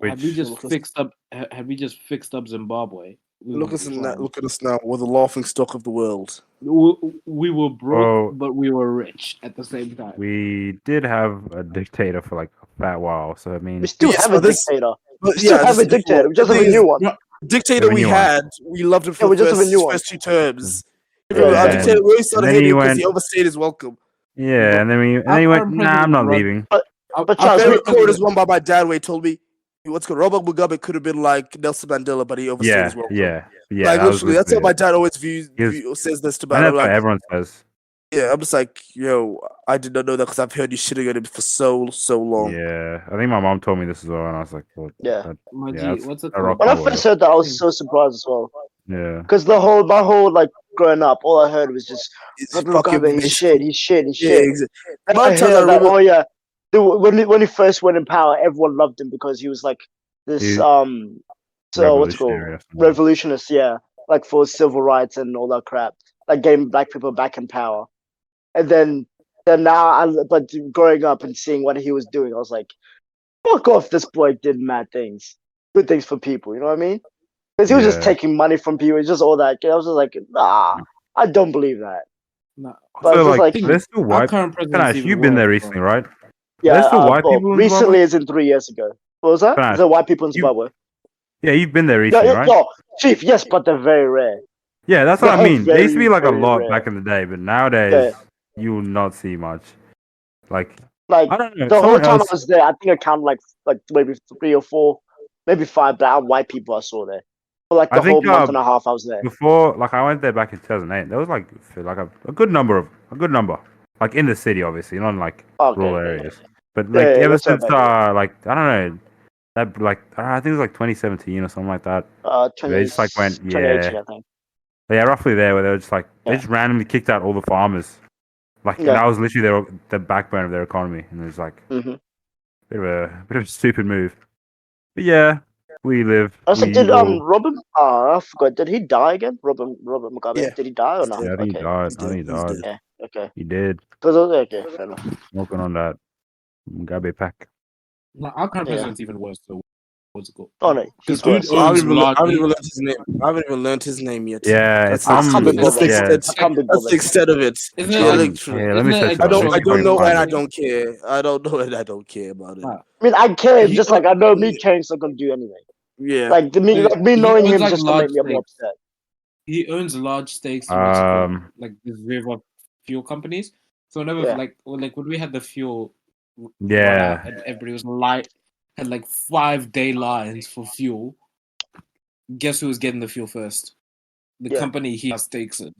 Had we Which- just fixed up? Had we just fixed up Zimbabwe? We Look would at be us now. fine. Look at us now. We're the laughing stock of the world. We were broke, Oh. but we were rich at the same time. We did have a dictator for like a fat while, so I mean, we still Yes, have a but this- dictator. But We still have this a is the dictator. point. We just The have a thing new is, one. Dictator Yeah, we we knew one. had, we loved him Yeah, for we the just have a new one. first 2 terms. Yeah, Our and dictator, we always started then he hating because went- he overstayed his welcome. yeah, and then Our he went, current nah, I'm not president, leaving. But Our Charles, Our favorite current quote is president- one by my dad where he told me, what's called Robert Mugabe could have been like Nelson Mandela, but he overstayed Yeah, his welcome. yeah. Like that was literally, that's how literally my it. dad always He says this to me. And I'm that's what like, everyone says. yeah, I'm just like, yo, I did not know that because I've heard you shitting on him for so long. Yeah, I think my mom told me this as well, and I was like, well, Yeah. My G, that's what's it a rock called? when I my first world. heard that, I was so surprised as well. Yeah, Because my whole like growing up, all I heard was just It's Robert fucking Mugabe, he's shit, he's shit, he's Yeah, shit. exactly. And Amount I of times hear I that, remember- oh yeah, when he first went in power, everyone loved him because he was like this He- so what's it called, revolutionary or something. revolutionist, yeah, like for civil rights and all that crap, like getting black people back in power. And then now, but growing up and seeing what he was doing, I was like, fuck off, this boy did mad things, good things for people. You know what I mean? Because he was just Yeah. taking money from people, it's just all that. I was just like, nah, I don't believe that. Nah, But So it's just like, like, there's still our white. current president. Panache, you've been there recently, right? yeah, there's still white people in recently Zimbabwe? as in 3 years ago. What was that? Fast. Is there white people in You- Zimbabwe? Yeah, you've been there Yeah, recently, yeah, right? no, Chief, yes, but they're very rare. Yeah, that's what I They're mean. There used to be very, like a very lot rare. back in the day, but nowadays you will not see much. Like, Like I don't know. the whole someone time else, I was there, I think I counted like maybe 3 or 4, maybe 5 black white people I saw there. For like I the whole think, month and a half I was there. before, like, I went there back in 2008. There was like a good number, like in the city, obviously, not in like Okay, rural okay, areas. But like Yeah, ever that's what I since meant, like I don't know that like I think it was like 2017 or something like that. 20, They just like went 2018, I think. yeah, roughly there where they were just like they Yeah. just randomly kicked out all the farmers. Like and Yeah. that was literally the backbone of their economy, and it was like hmm bit of a stupid move. But yeah, we live. Also, we did all- Robin? I forgot. Did he die again? Robert Mugabe. Yeah. Did he die or He's not? dead. Yeah, I think he Okay. died. He's I think he dead, he's died. dead. Yeah. Okay. He did. Okay. Fair enough. Smoking on that Mugabe pack. Nah, our current Yeah. president's even worse. So what's it called? Oh no, he's Because worse. I owns haven't even, large. I haven't even learned his name. I haven't even learned his name yet. Yeah, That's, some can't be that's, bothered. yeah, that's, I can't be that's the bothered. extent of it. Isn't Yeah, it- literally. yeah. Let me Isn't search it it I up. don't. Let's I see if I don't can know, find and I it. don't care. I don't know, and I don't care about it. Nah. I mean, I care. He Just like I know me caring's not gonna do anything. Yeah. Like me He knowing owns, him like, just gonna large make me more stakes. upset. He owns large stakes in what's it called? Um, Like the river fuel companies. So whenever Yeah. like when we had the fuel run Yeah. out and everybody was had like 5-day lines for fuel. Guess who was getting the fuel first? The Yeah. company he has stakes in.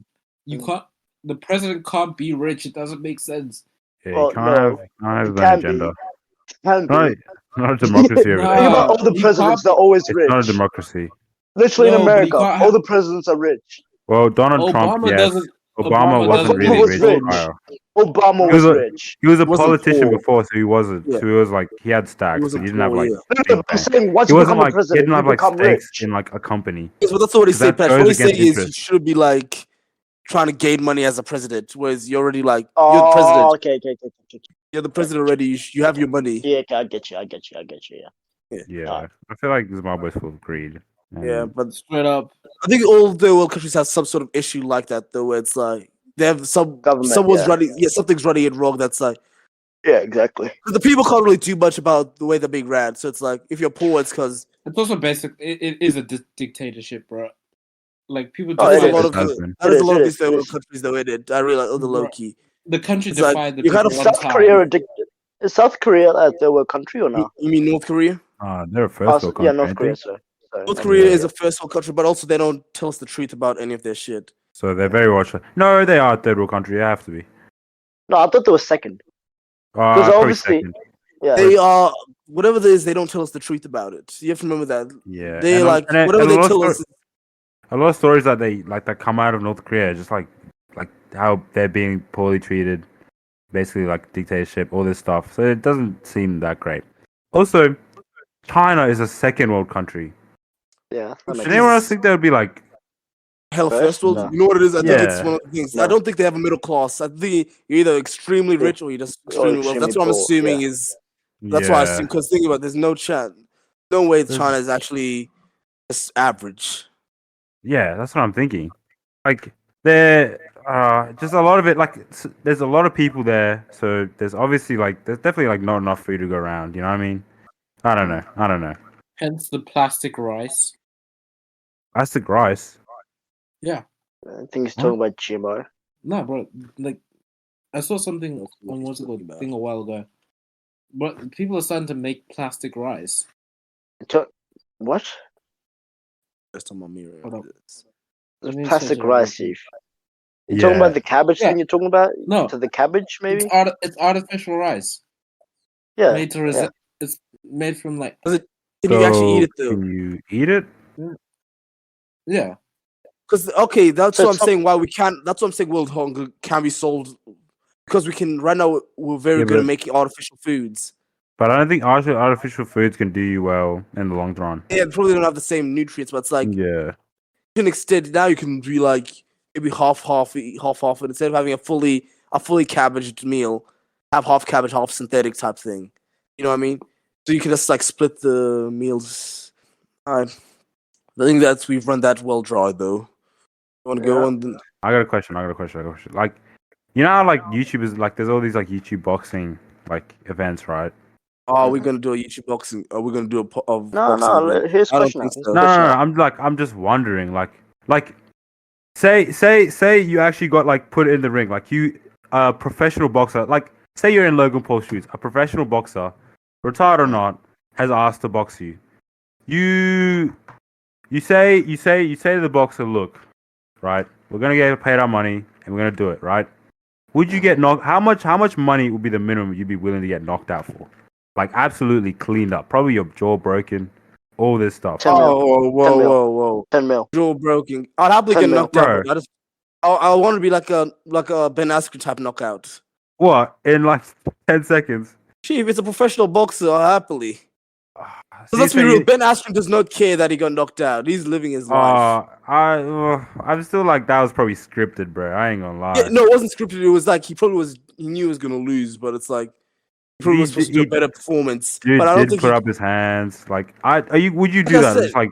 You Mm. can't. The president can't be rich. It doesn't make sense. Yeah, Well, you can't no, have it an can agenda. be. Can Not, be. not a democracy over Think there. about all the He presidents; can't- they're always It's rich. not a democracy. Literally in No, but you America, can't all the presidents are rich. Well, Donald Trump, Obama yes. doesn't. Obama wasn't doesn't really was rich rich. prior. Obama He was was a- rich. He was a Wasn't politician poor. before, so he wasn't. Yeah. So he was like he had He stacks, but wasn't he didn't have poor. like Yeah. No, big I'm bank. saying once He you wasn't become a like he president, didn't you have like become stakes rich. in like a company. Yes, but that's not what they Because say, that Pat. goes What they say against is you interest. should be like trying to gain money as a president, whereas you're already like you're the president. Oh, okay. You're the president already. You have your money. Yeah, okay, I get you. Yeah. Yeah, I feel like Zimbabwe's full of greed. Yeah, And but Straight up. I think all the world countries have some sort of issue like that, though, where it's like they have Government, someone's yeah. running, something's running it wrong. That's like Yeah, exactly. 'cause the people can't really do much about the way they're being ran. So it's like if you're poor, it's because It's also basic. It is a dictatorship, bro. Like people Oh, there's it a is. lot it of has the, been. there's a lot of It these is. third world countries though in it. I realize on the low Bruh. key. The country It's like, defied the you people gotta one South time. Korea addicted. Is South Korea a third world country or no? You mean North Korea? They're a first world country. Yeah, North ain't Korea. they? Sorry. North Korea is a first world country, but also they don't tell us the truth about any of their shit. So they're very watchful. No, they are a third world country. They have to be. No, I thought they were second. Because Probably obviously, second. yeah. They are whatever it is. They don't tell us the truth about it. You have to remember that. Yeah, They and, like and whatever and they a lot of tell us. a lot of stories that that come out of North Korea, just like how they're being poorly treated, basically like dictatorship, all this stuff. So it doesn't seem that great. Also, China is a second world country. Yeah. That Did makes anyone else sense. think there would be like? Hell, First? first world. No. You know what it is? I think it's Yeah. one of the things. No. I don't think they have a middle class. I think you're either extremely rich or you're just extremely wealthy. That's what I'm extremely poor, assuming yeah. is. That's what I assume. Because think about it, there's no chance, no way There's- China is actually just average. Yeah, that's what I'm thinking. Like there, just a lot of it. Like there's a lot of people there, so there's obviously there's definitely not enough food to go around. You know what I mean? I don't know. Hence the plastic rice. Plastic rice. Yeah. I think he's talking about GMO. No, bro. Like, I saw something on what's it called thing a while ago. But people are starting to make plastic rice. What? Just on my mirror. Hold up. There's Let me plastic search it up rice, real quick. Steve. You talking about the cabbage Yeah. thing you're talking about? No. To the cabbage, maybe? It's artificial rice. Yeah. Made to It's made from like Can you actually eat it though? Can you eat it? yeah. Because okay, that's So what I'm some- saying. Why we can't? That's what I'm saying. World hunger can be solved because we can. Right now, we're very Yeah, good at but- making artificial foods. But I don't think artificial foods can do you well in the long run. Yeah, probably don't have the same nutrients, but it's like Yeah. to an extent. Now you can be like maybe half, and instead of having a fully cabbaged meal, have half cabbage, half synthetic type thing. You know what I mean? So you can just like split the meals. I think that we've run that well dry though. You want to go Yeah. on? I got a question. Like, you know how YouTubers there's all these YouTube boxing events, right? Are we gonna do a YouTube boxing? Are we gonna do a of No, boxing event? here's I don't question. think Here's so. No, question. I'm just wondering, say you actually got put in the ring, you a professional boxer, say you're in Logan Paul's shoes, a professional boxer, retired or not, has asked to box you. You say to the boxer, look, right, we're gonna get paid our money and we're gonna do it, right? Would you get knocked? How much money would be the minimum you'd be willing to get knocked out for? Absolutely cleaned up, probably your jaw broken, all this stuff. 10 mil. Oh, 10 mil. whoa. 10 mil. Jaw broken. I'd happily 10 get mil. knocked out. Bro. But I want to be like a Ben Askren type knockout. What in 10 seconds? Gee, if it's a professional boxer, I'll happily. So Let's be real. Ben Askren does not care that he got knocked out. He's living his life. I'm still that was probably scripted, bro. I ain't gonna lie. Yeah, no, it wasn't scripted. It was he knew he was gonna lose, but it's Probably was supposed to do a better performance. Dude But I don't did think put he, up his hands. Like, would you do Like I that? said- Just like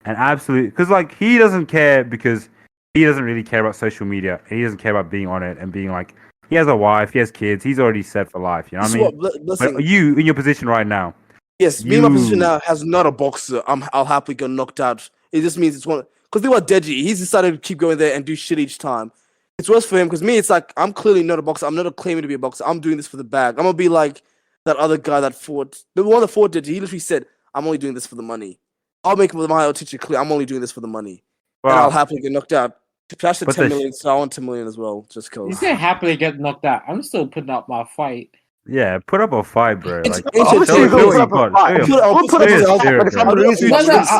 an absolute, because like he doesn't care because he doesn't really care about social media and he doesn't care about being on it and being like, he has a wife, he has kids, he's already set for life. You know this what I is mean? what blessing. But you in your position right now, Yes, me in my position you- now has not a boxer. I'll happily get knocked out. It just means it's one because they were Deji. He's decided to keep going there and do shit each time. It's worse for him because me, it's like I'm clearly not a boxer. I'm not claiming to be a boxer. I'm doing this for the bag. I'm gonna be like that other guy that fought the one that fought Deji. He literally said, "I'm only doing this for the money." I'll make my teacher clear. I'm only doing this for the money, and I'll well, happily get knocked out. Flash the But 10 the- million, so I want 10 million as well, just You cause. say happily get knocked out. I'm still putting up my fight. yeah, put up a fight, bro. It's- Like, it's- Obviously, show you're gonna what put you up a got. fight. Show your- I'll put Put up show a your fight, spirit, but if bro. I'm losing, No, I'm no, losing.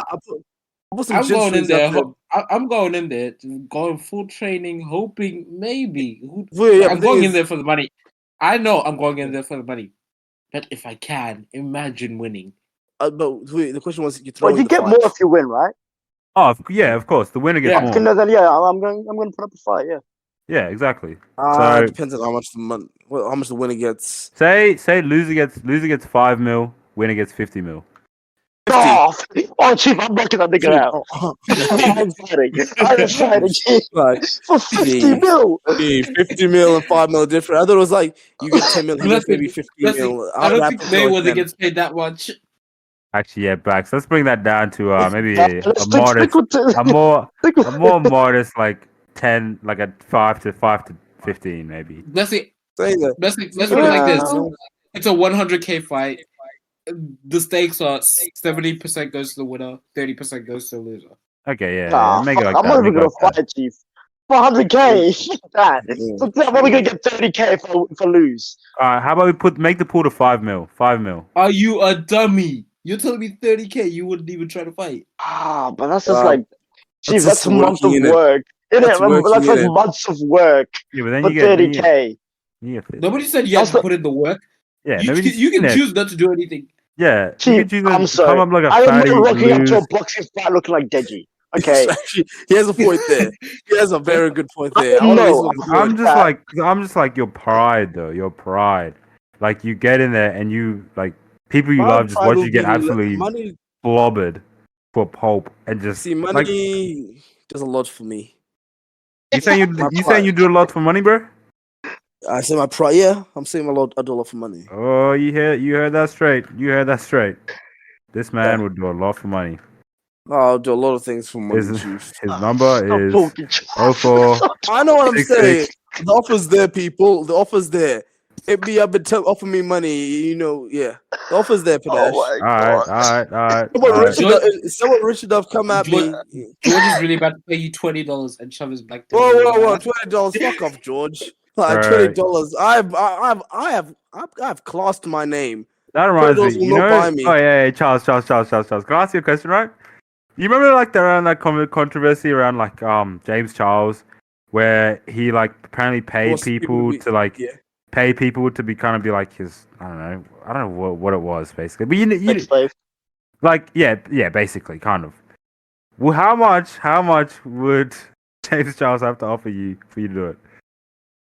I'll put some I'm going in gin there. strings up I'm going in there, going full training, hoping maybe. Yeah, I'm but going thing in is- there for the money. I know I'm going in there for the money, but if I can, imagine winning. But wait, the question was, you Well, throwing you the get fight. more if you win, right? Oh, yeah, of course. The winner gets Yeah. more. Okay, no, then yeah, I'm going to put up a fight. Yeah. Yeah, exactly. It So depends on how much the money, how much the winner gets. say loser gets 5 mil, winner gets 50 mil. Oh, Chief, I'm knocking that nigga out. I'm fighting, Chief. Like, For 50 Gee. mil. 50 mil and 5 mil different. I thought it was like you get 10 mil, he gets maybe 50 mil. I don't I'd think have to go Mayweather again. gets paid that much. Actually, yeah, Bax. Let's bring that down to maybe Let's a stick modest, with the- stick with- a more modest, like 10, like a 5 to 15, maybe. Let's see. Saying that. Let's put it like this. It's a 100K fight. The stakes are 70% goes to the winner, 30% goes to the loser. Okay, yeah, Nah, make it like I'm that. not even make it gonna like that. fight, Chief. 400K. That. Yeah. So I'm only gonna get 30K if I lose. How about we make the pool to 5 mil? 5 mil. Are you a dummy? You're telling me 30K, you wouldn't even try to fight. But that's just like, Chief, that's that's just a month of working, innit? work. That's That's working, like innit? months of work Yeah, but then for you get 30K. Nobody said you have That's to the- put in the work. Yeah, You maybe can choose not to do anything. Yeah, you Chief, can choose I'm to sorry. come up like a I am fatty, not rocking up to a lose. boxing fight looking like Deji. It's Okay. actually, he has a point there. He has a very good point there. I I wanna know. listen to the I'm point. just like your pride though, your pride. Like you get in there and you like people you My love just pride watch will you get be absolutely money. blobbered for pulp and just See, like money does a lot for me. you saying My you pride. saying you do a lot for money, bro? I say my pride. Yeah, I'm saying I do a lot for money. Oh, you heard that straight. You heard that straight. This man would do a lot for money. I'll do a lot of things for money, His, Chief. his number is Fucking 04. I know what I'm 66. saying. The offer's there, people. The offer's there. Hit me up and offer me money. You know, yeah. The offer's there, Padash. Oh my All god. right. Someone rich enough come at me. George is really about to pay you $20 and shove his black. Whoa, $20. Fuck off, George. Like Right. $20. I have classed my name. That reminds $20 me. will You not know? buy me. Oh yeah, Charles. Can I ask you a question, right? You remember like around that controversy around like James Charles, where he like apparently paid Forced people to like yeah. pay people to be kind of be like his I don't know what it was basically, but you Slave. like yeah basically kind of. Well, how much would James Charles have to offer you for you to do it?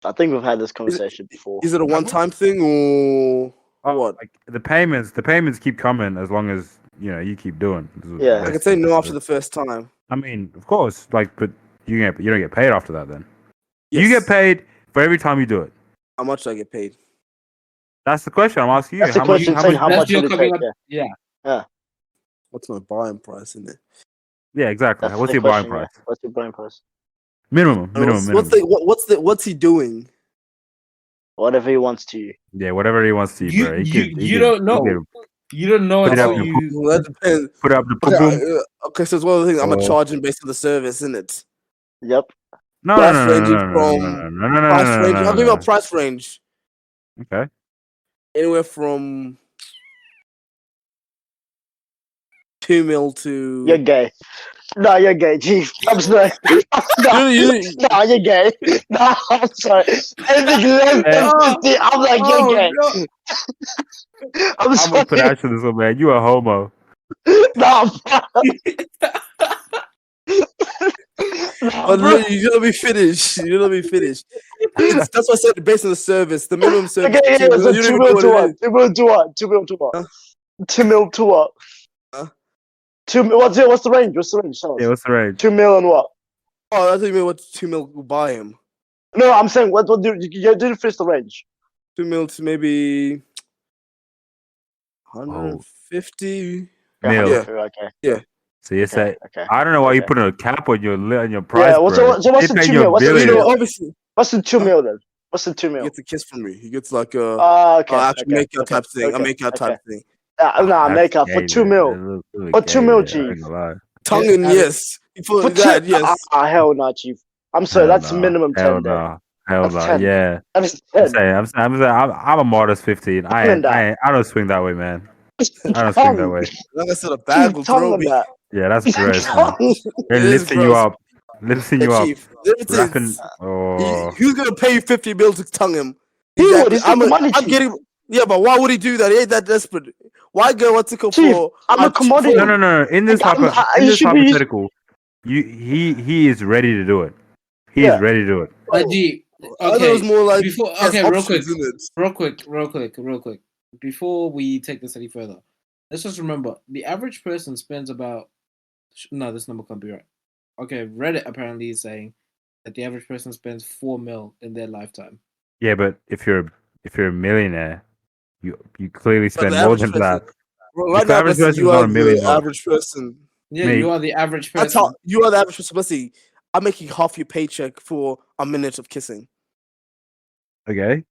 I think we've had this conversation before. Is it a one-time thing or what? Like the payments keep coming as long as you keep doing. Yeah. I can say no after the first time. I mean, of course, like, but you don't get paid after that. Then you Yes. get paid for every time you do it. How much do I get paid? That's the question I'm asking you. That's the question, saying how That's much your would it coming take? up. Yeah. Yeah. What's my buying price in there? Yeah, exactly. That's What's the your buying question, yeah. price? What's your buying price? Minimum. What's he doing? Whatever he wants to you. Yeah, whatever he wants to, bro. You don't know. You don't know Put it up until your you. That depends. Put up the Okay, boom. okay, so it's one of the things I'm Oh. gonna charge him based on the service, isn't it? Yep. No, price no, no, ranging no, no, from no, no, no, Price no, range. no, I'll no, give you no. a price range. Okay. Anywhere from 2 mil to. You're gay. No, you're gay, Chief. I'm sorry. No, you're gay. No, I'm sorry. Anything less than 50, I'm like, you're gay. no. I'm I'm sorry. gonna put action this one, man. You a homo. No, But look, you're gonna be finished. You're gonna be finished. That's why I said based on the service, the minimum service. Okay, yeah, so you don't 2 even mil know to what what? it is. 2 mil to what? 2 mil to what? Huh? 2 mil to what? Huh? 2 mil. What's the range? What's the range? Tell us. Yeah, what's the range? 2 mil and what? Oh, I thought you meant what 2 mil will buy him. No, I'm saying what do you didn't finish the range? 2 mil to maybe 150. Mil. Yeah. Okay. So you say, Okay. I don't know why you Okay. put a cap on your price. Yeah. What's bro. so what's They the pay 2 you mil? What's the You 2 know, mil? obviously, What's the 2 mil then? What's the 2 he mil? gets a kiss from me. He gets like a Okay. actual Okay. makeout type thing. A Okay. makeout type thing. Nah, That's make up for gay, 2 man. mil. That's a little For gay, 2 mil, man. I Chief. ain't gonna lie. Tonguing, Alex, yes. For For that, yes. hell no, Chief. I'm sorry, Hell that's no. minimum 10 Hell there. no. Hell That's no. 10. Yeah. That is I'm 10. saying, I'm a modest 15. Tongue in that. I don't swing that way, man. I don't swing that Tongue. way. Like I said, a bag Chief, will tongue throw in me. that. Yeah, that's gross, man. Tongue. They're It is lifting you gross. up. Lifting Hey, you up. Chief, if it Rapping. is, Oh. who's gonna pay you 50 mil to tongue him? He would. Exactly. He's got the money, I'm Chief. getting. Yeah, but why would he do that? He ain't that desperate. Why go what's it called Chief, for? I'm a commodity. No. In this he should be- hypothetical, he is ready to do it. He is ready to do it. G, I thought it was okay. more like Before, there's okay, real quick, options in it. real quick. Before we take this any further, let's just remember the average person spends about. No, this number can't be right. Okay, Reddit apparently is saying that the average person spends 4 mil in their lifetime. Yeah, but if you're a millionaire, you clearly But spend the more average than person, that. right The now, average Bessie, person's you not are $1 million. the average person. Yeah, Me. you are the average That's person. how you are the average person. Bessie, I'm making half your paycheck for a minute of kissing. Okay.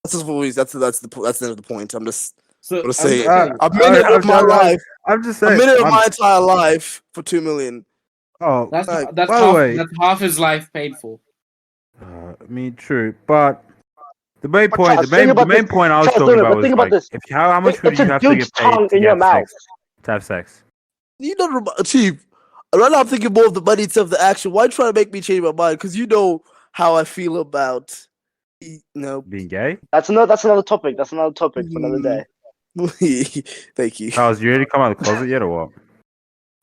That's just always that's the end of the point. I'm just So gonna say saying, a minute of my life, I'm just a saying. minute of my entire life for 2 million. Oh, that's Like, that's by the half way- that's half his life paid for. I mean, true, but the main But point, Charles, the think main about this. point I was Charles, talking no, about but was think about like, this. if how much would It's you a have to dude's get paid tongue to in your have mouth. sex? To have sex. You don't achieve. Right now, I'm thinking more of the money instead of the action. Why try to make me change my mind? Because you know how I feel about, Being gay? That's another topic. That's another topic for another day. Thank you. Charles, you already come out of the closet yet or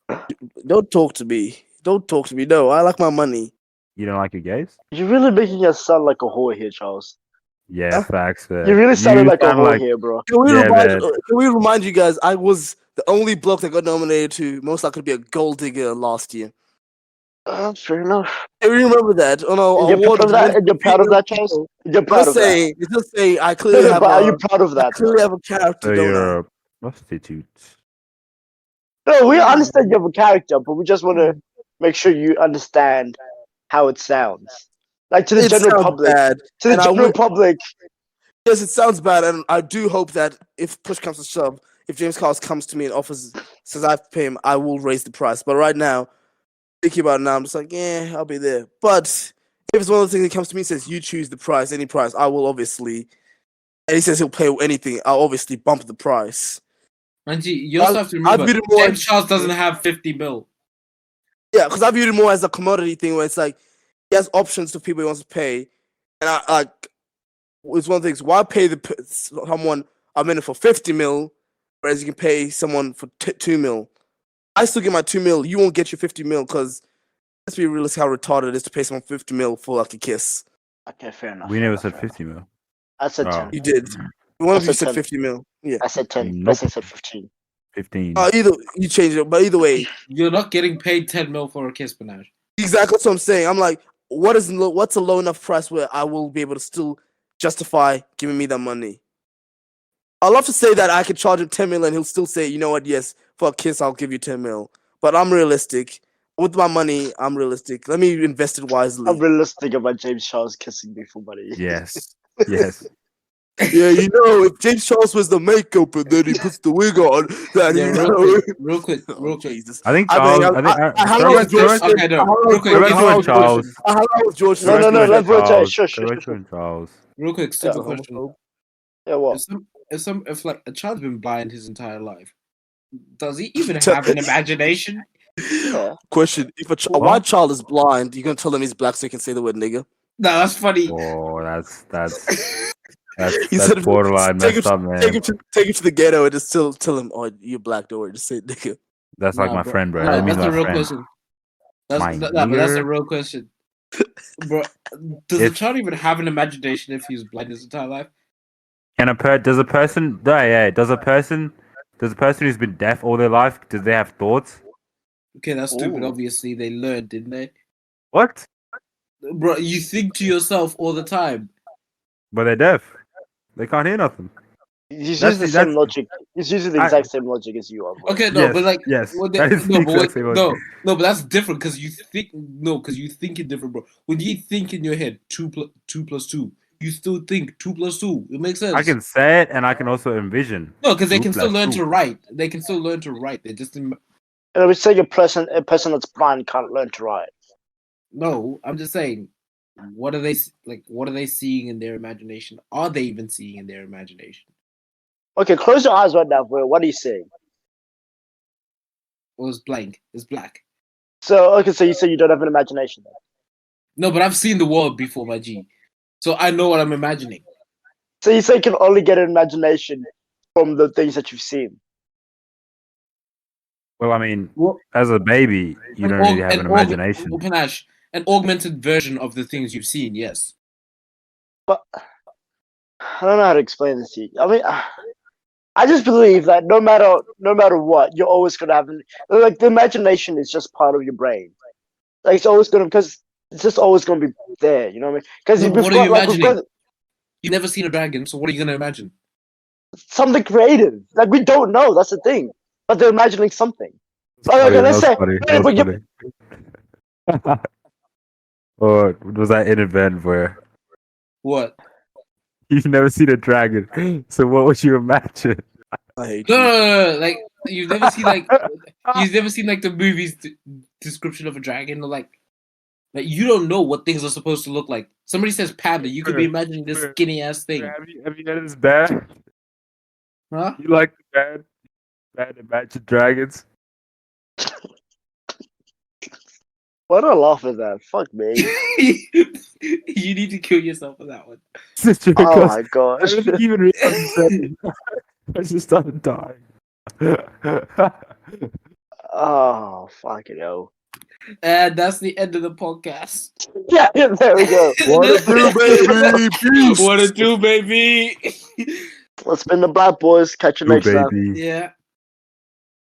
what? Don't talk to me. Don't talk to me. No, I like my money. You don't like your gays? You're really making us sound like a whore here, Charles. Yeah, Huh? facts. Man. You really sounded like a sound whore here, bro. Can we, Yeah, man. can we remind you guys, I was the only bloke that got nominated to most likely to be a gold digger last year. Fair enough. Can we remember that? On our And you're award proud of that? And you're proud of that, Charles? You're I'm proud just of that? saying, it's just saying, I No, clearly no, have but are a, you proud of I that? clearly have a character, So don't you're a prostitute. No, we understand you have a character, but we just want to make sure you understand how it sounds. Like to the It general sounds public. bad. To the And I general wi- public. Yes, it sounds bad, and I do hope that if push comes to shove, if James Carls comes to me and says I have to pay him, I will raise the price. But right now, thinking about it now, I'm just like, yeah, I'll be there. But if it's one of the things that comes to me and says you choose the price, any price, I will obviously. And he says he'll pay anything, I'll obviously bump the price. Angie, you also have to I remember, viewed it more James as- Charles doesn't have 50 mil. Yeah, because I viewed it more as a commodity thing where it's like he has options to people he wants to pay, and I like it's one of the things. Why pay someone a minute for 50 mil, whereas you can pay someone for 2 mil? I still get my 2 mil. You won't get your 50 mil because let's be realistic how retarded it is to pay someone 50 mil for like a kiss. Okay, fair enough. We fair never enough, said fair 50 enough. mil. I said Oh. 10. You did. One of I you said said 10. 50 mil. Yeah. I said 10. Nope. Bessie said 15. 15. Either you changed it, but either way, You're not getting paid 10 mil for a kiss, Panache. exactly that's what I'm saying. I'm like, what's a low enough price where I will be able to still justify giving me that money? I'd love to say that I could charge him 10 mil and he'll still say, you know what, yes, for a kiss, I'll give you 10 mil. But I'm realistic. With my money, I'm realistic. Let me invest it wisely. I'm realistic about James Charles kissing me for money. Yes. Yes. Yeah, you know, if James Charles was the makeup and then he puts the wig on, then Yeah, you real know. quick, Oh, real quick. Jesus. I think I Charles. mean, I hung out with George. Okay, no, real quick, I Go back hung to out it, with Charles. I hung out with George. No, Floyd. let's rotate. Charles. Shush. Go back to it, Charles. Real quick, stupid Yeah, question. Yeah, what? If like a child's been blind his entire life, does he even have an imagination? Yeah. Question: if a white child is blind, you gonna tell him he's black so he can say the word nigga? No, that's funny. Oh, that's He said, borderline take messed up, man. Take him to the ghetto and just tell him, oh, you're black, don't worry, just say nigga. That's like Nah, my bro. friend, bro. Nah, That means that's a my real friend. question. But that's a nigger. real question, bro. Does a child even have an imagination if he's blind his entire life? Does a person who's been deaf all their life, does they have thoughts? Okay, that's stupid. Ooh. Obviously, they learned, didn't they? What? Bro, you think to yourself all the time. But they're deaf. They can't hear nothing. He's That's using the the- same that's- logic. He's using the exact same logic as you are, bro. Okay, no, but like, yes, when they, that is the exact same logic. no, but that's different because you think because you think it different, bro. When you think in your head 2 plus 2, you still think 2 plus 2. It makes sense. I can say it, and I can also envision. No, because they 2 can still plus learn 2. to write. They can still learn to write. They just And I would say a person that's blind can't learn to write. no. I'm just saying, what are they like? What are they seeing in their imagination? Are they even seeing in their imagination? Okay, close your eyes right now, bro. What are you saying? Or it's blank? It's black. So, okay, so you say you don't have an imagination then. No, but I've seen the world before, my G. So I know what I'm imagining. So you say you can only get an imagination from the things that you've seen. Well, I mean, Well, as a baby, you don't really have an imagination. Panache, an augmented version of the things you've seen, yes. But I don't know how to explain this to you. I mean, I just believe that no matter what, you're always gonna have like the imagination is just part of your brain. Like it's always because it's just always gonna be there. You know what I mean? Because No, what are you imagining? You've never seen a dragon, so what are you gonna imagine? something creative. Like we don't know. That's the thing. But they're imagining something. Okay, let's say. Or was that in event where What? you've never seen a dragon? So what would you imagine? I hate No, you. no, like you've never seen like the movie's description of a dragon, or like you don't know what things are supposed to look like. Somebody says panda, you could be imagining this skinny ass thing. Have you heard of this bad? Huh? You like the bad imagine dragons? Why do I laugh at that? Fuck me. You need to kill yourself for that one. Oh my gosh. I didn't even realize I just started dying. Oh fucking hell. And that's the end of the podcast. Yeah, there we go. What a do, baby? Peace. What a do, baby. Let's spin the black boys. Catch you next time. Baby. Yeah.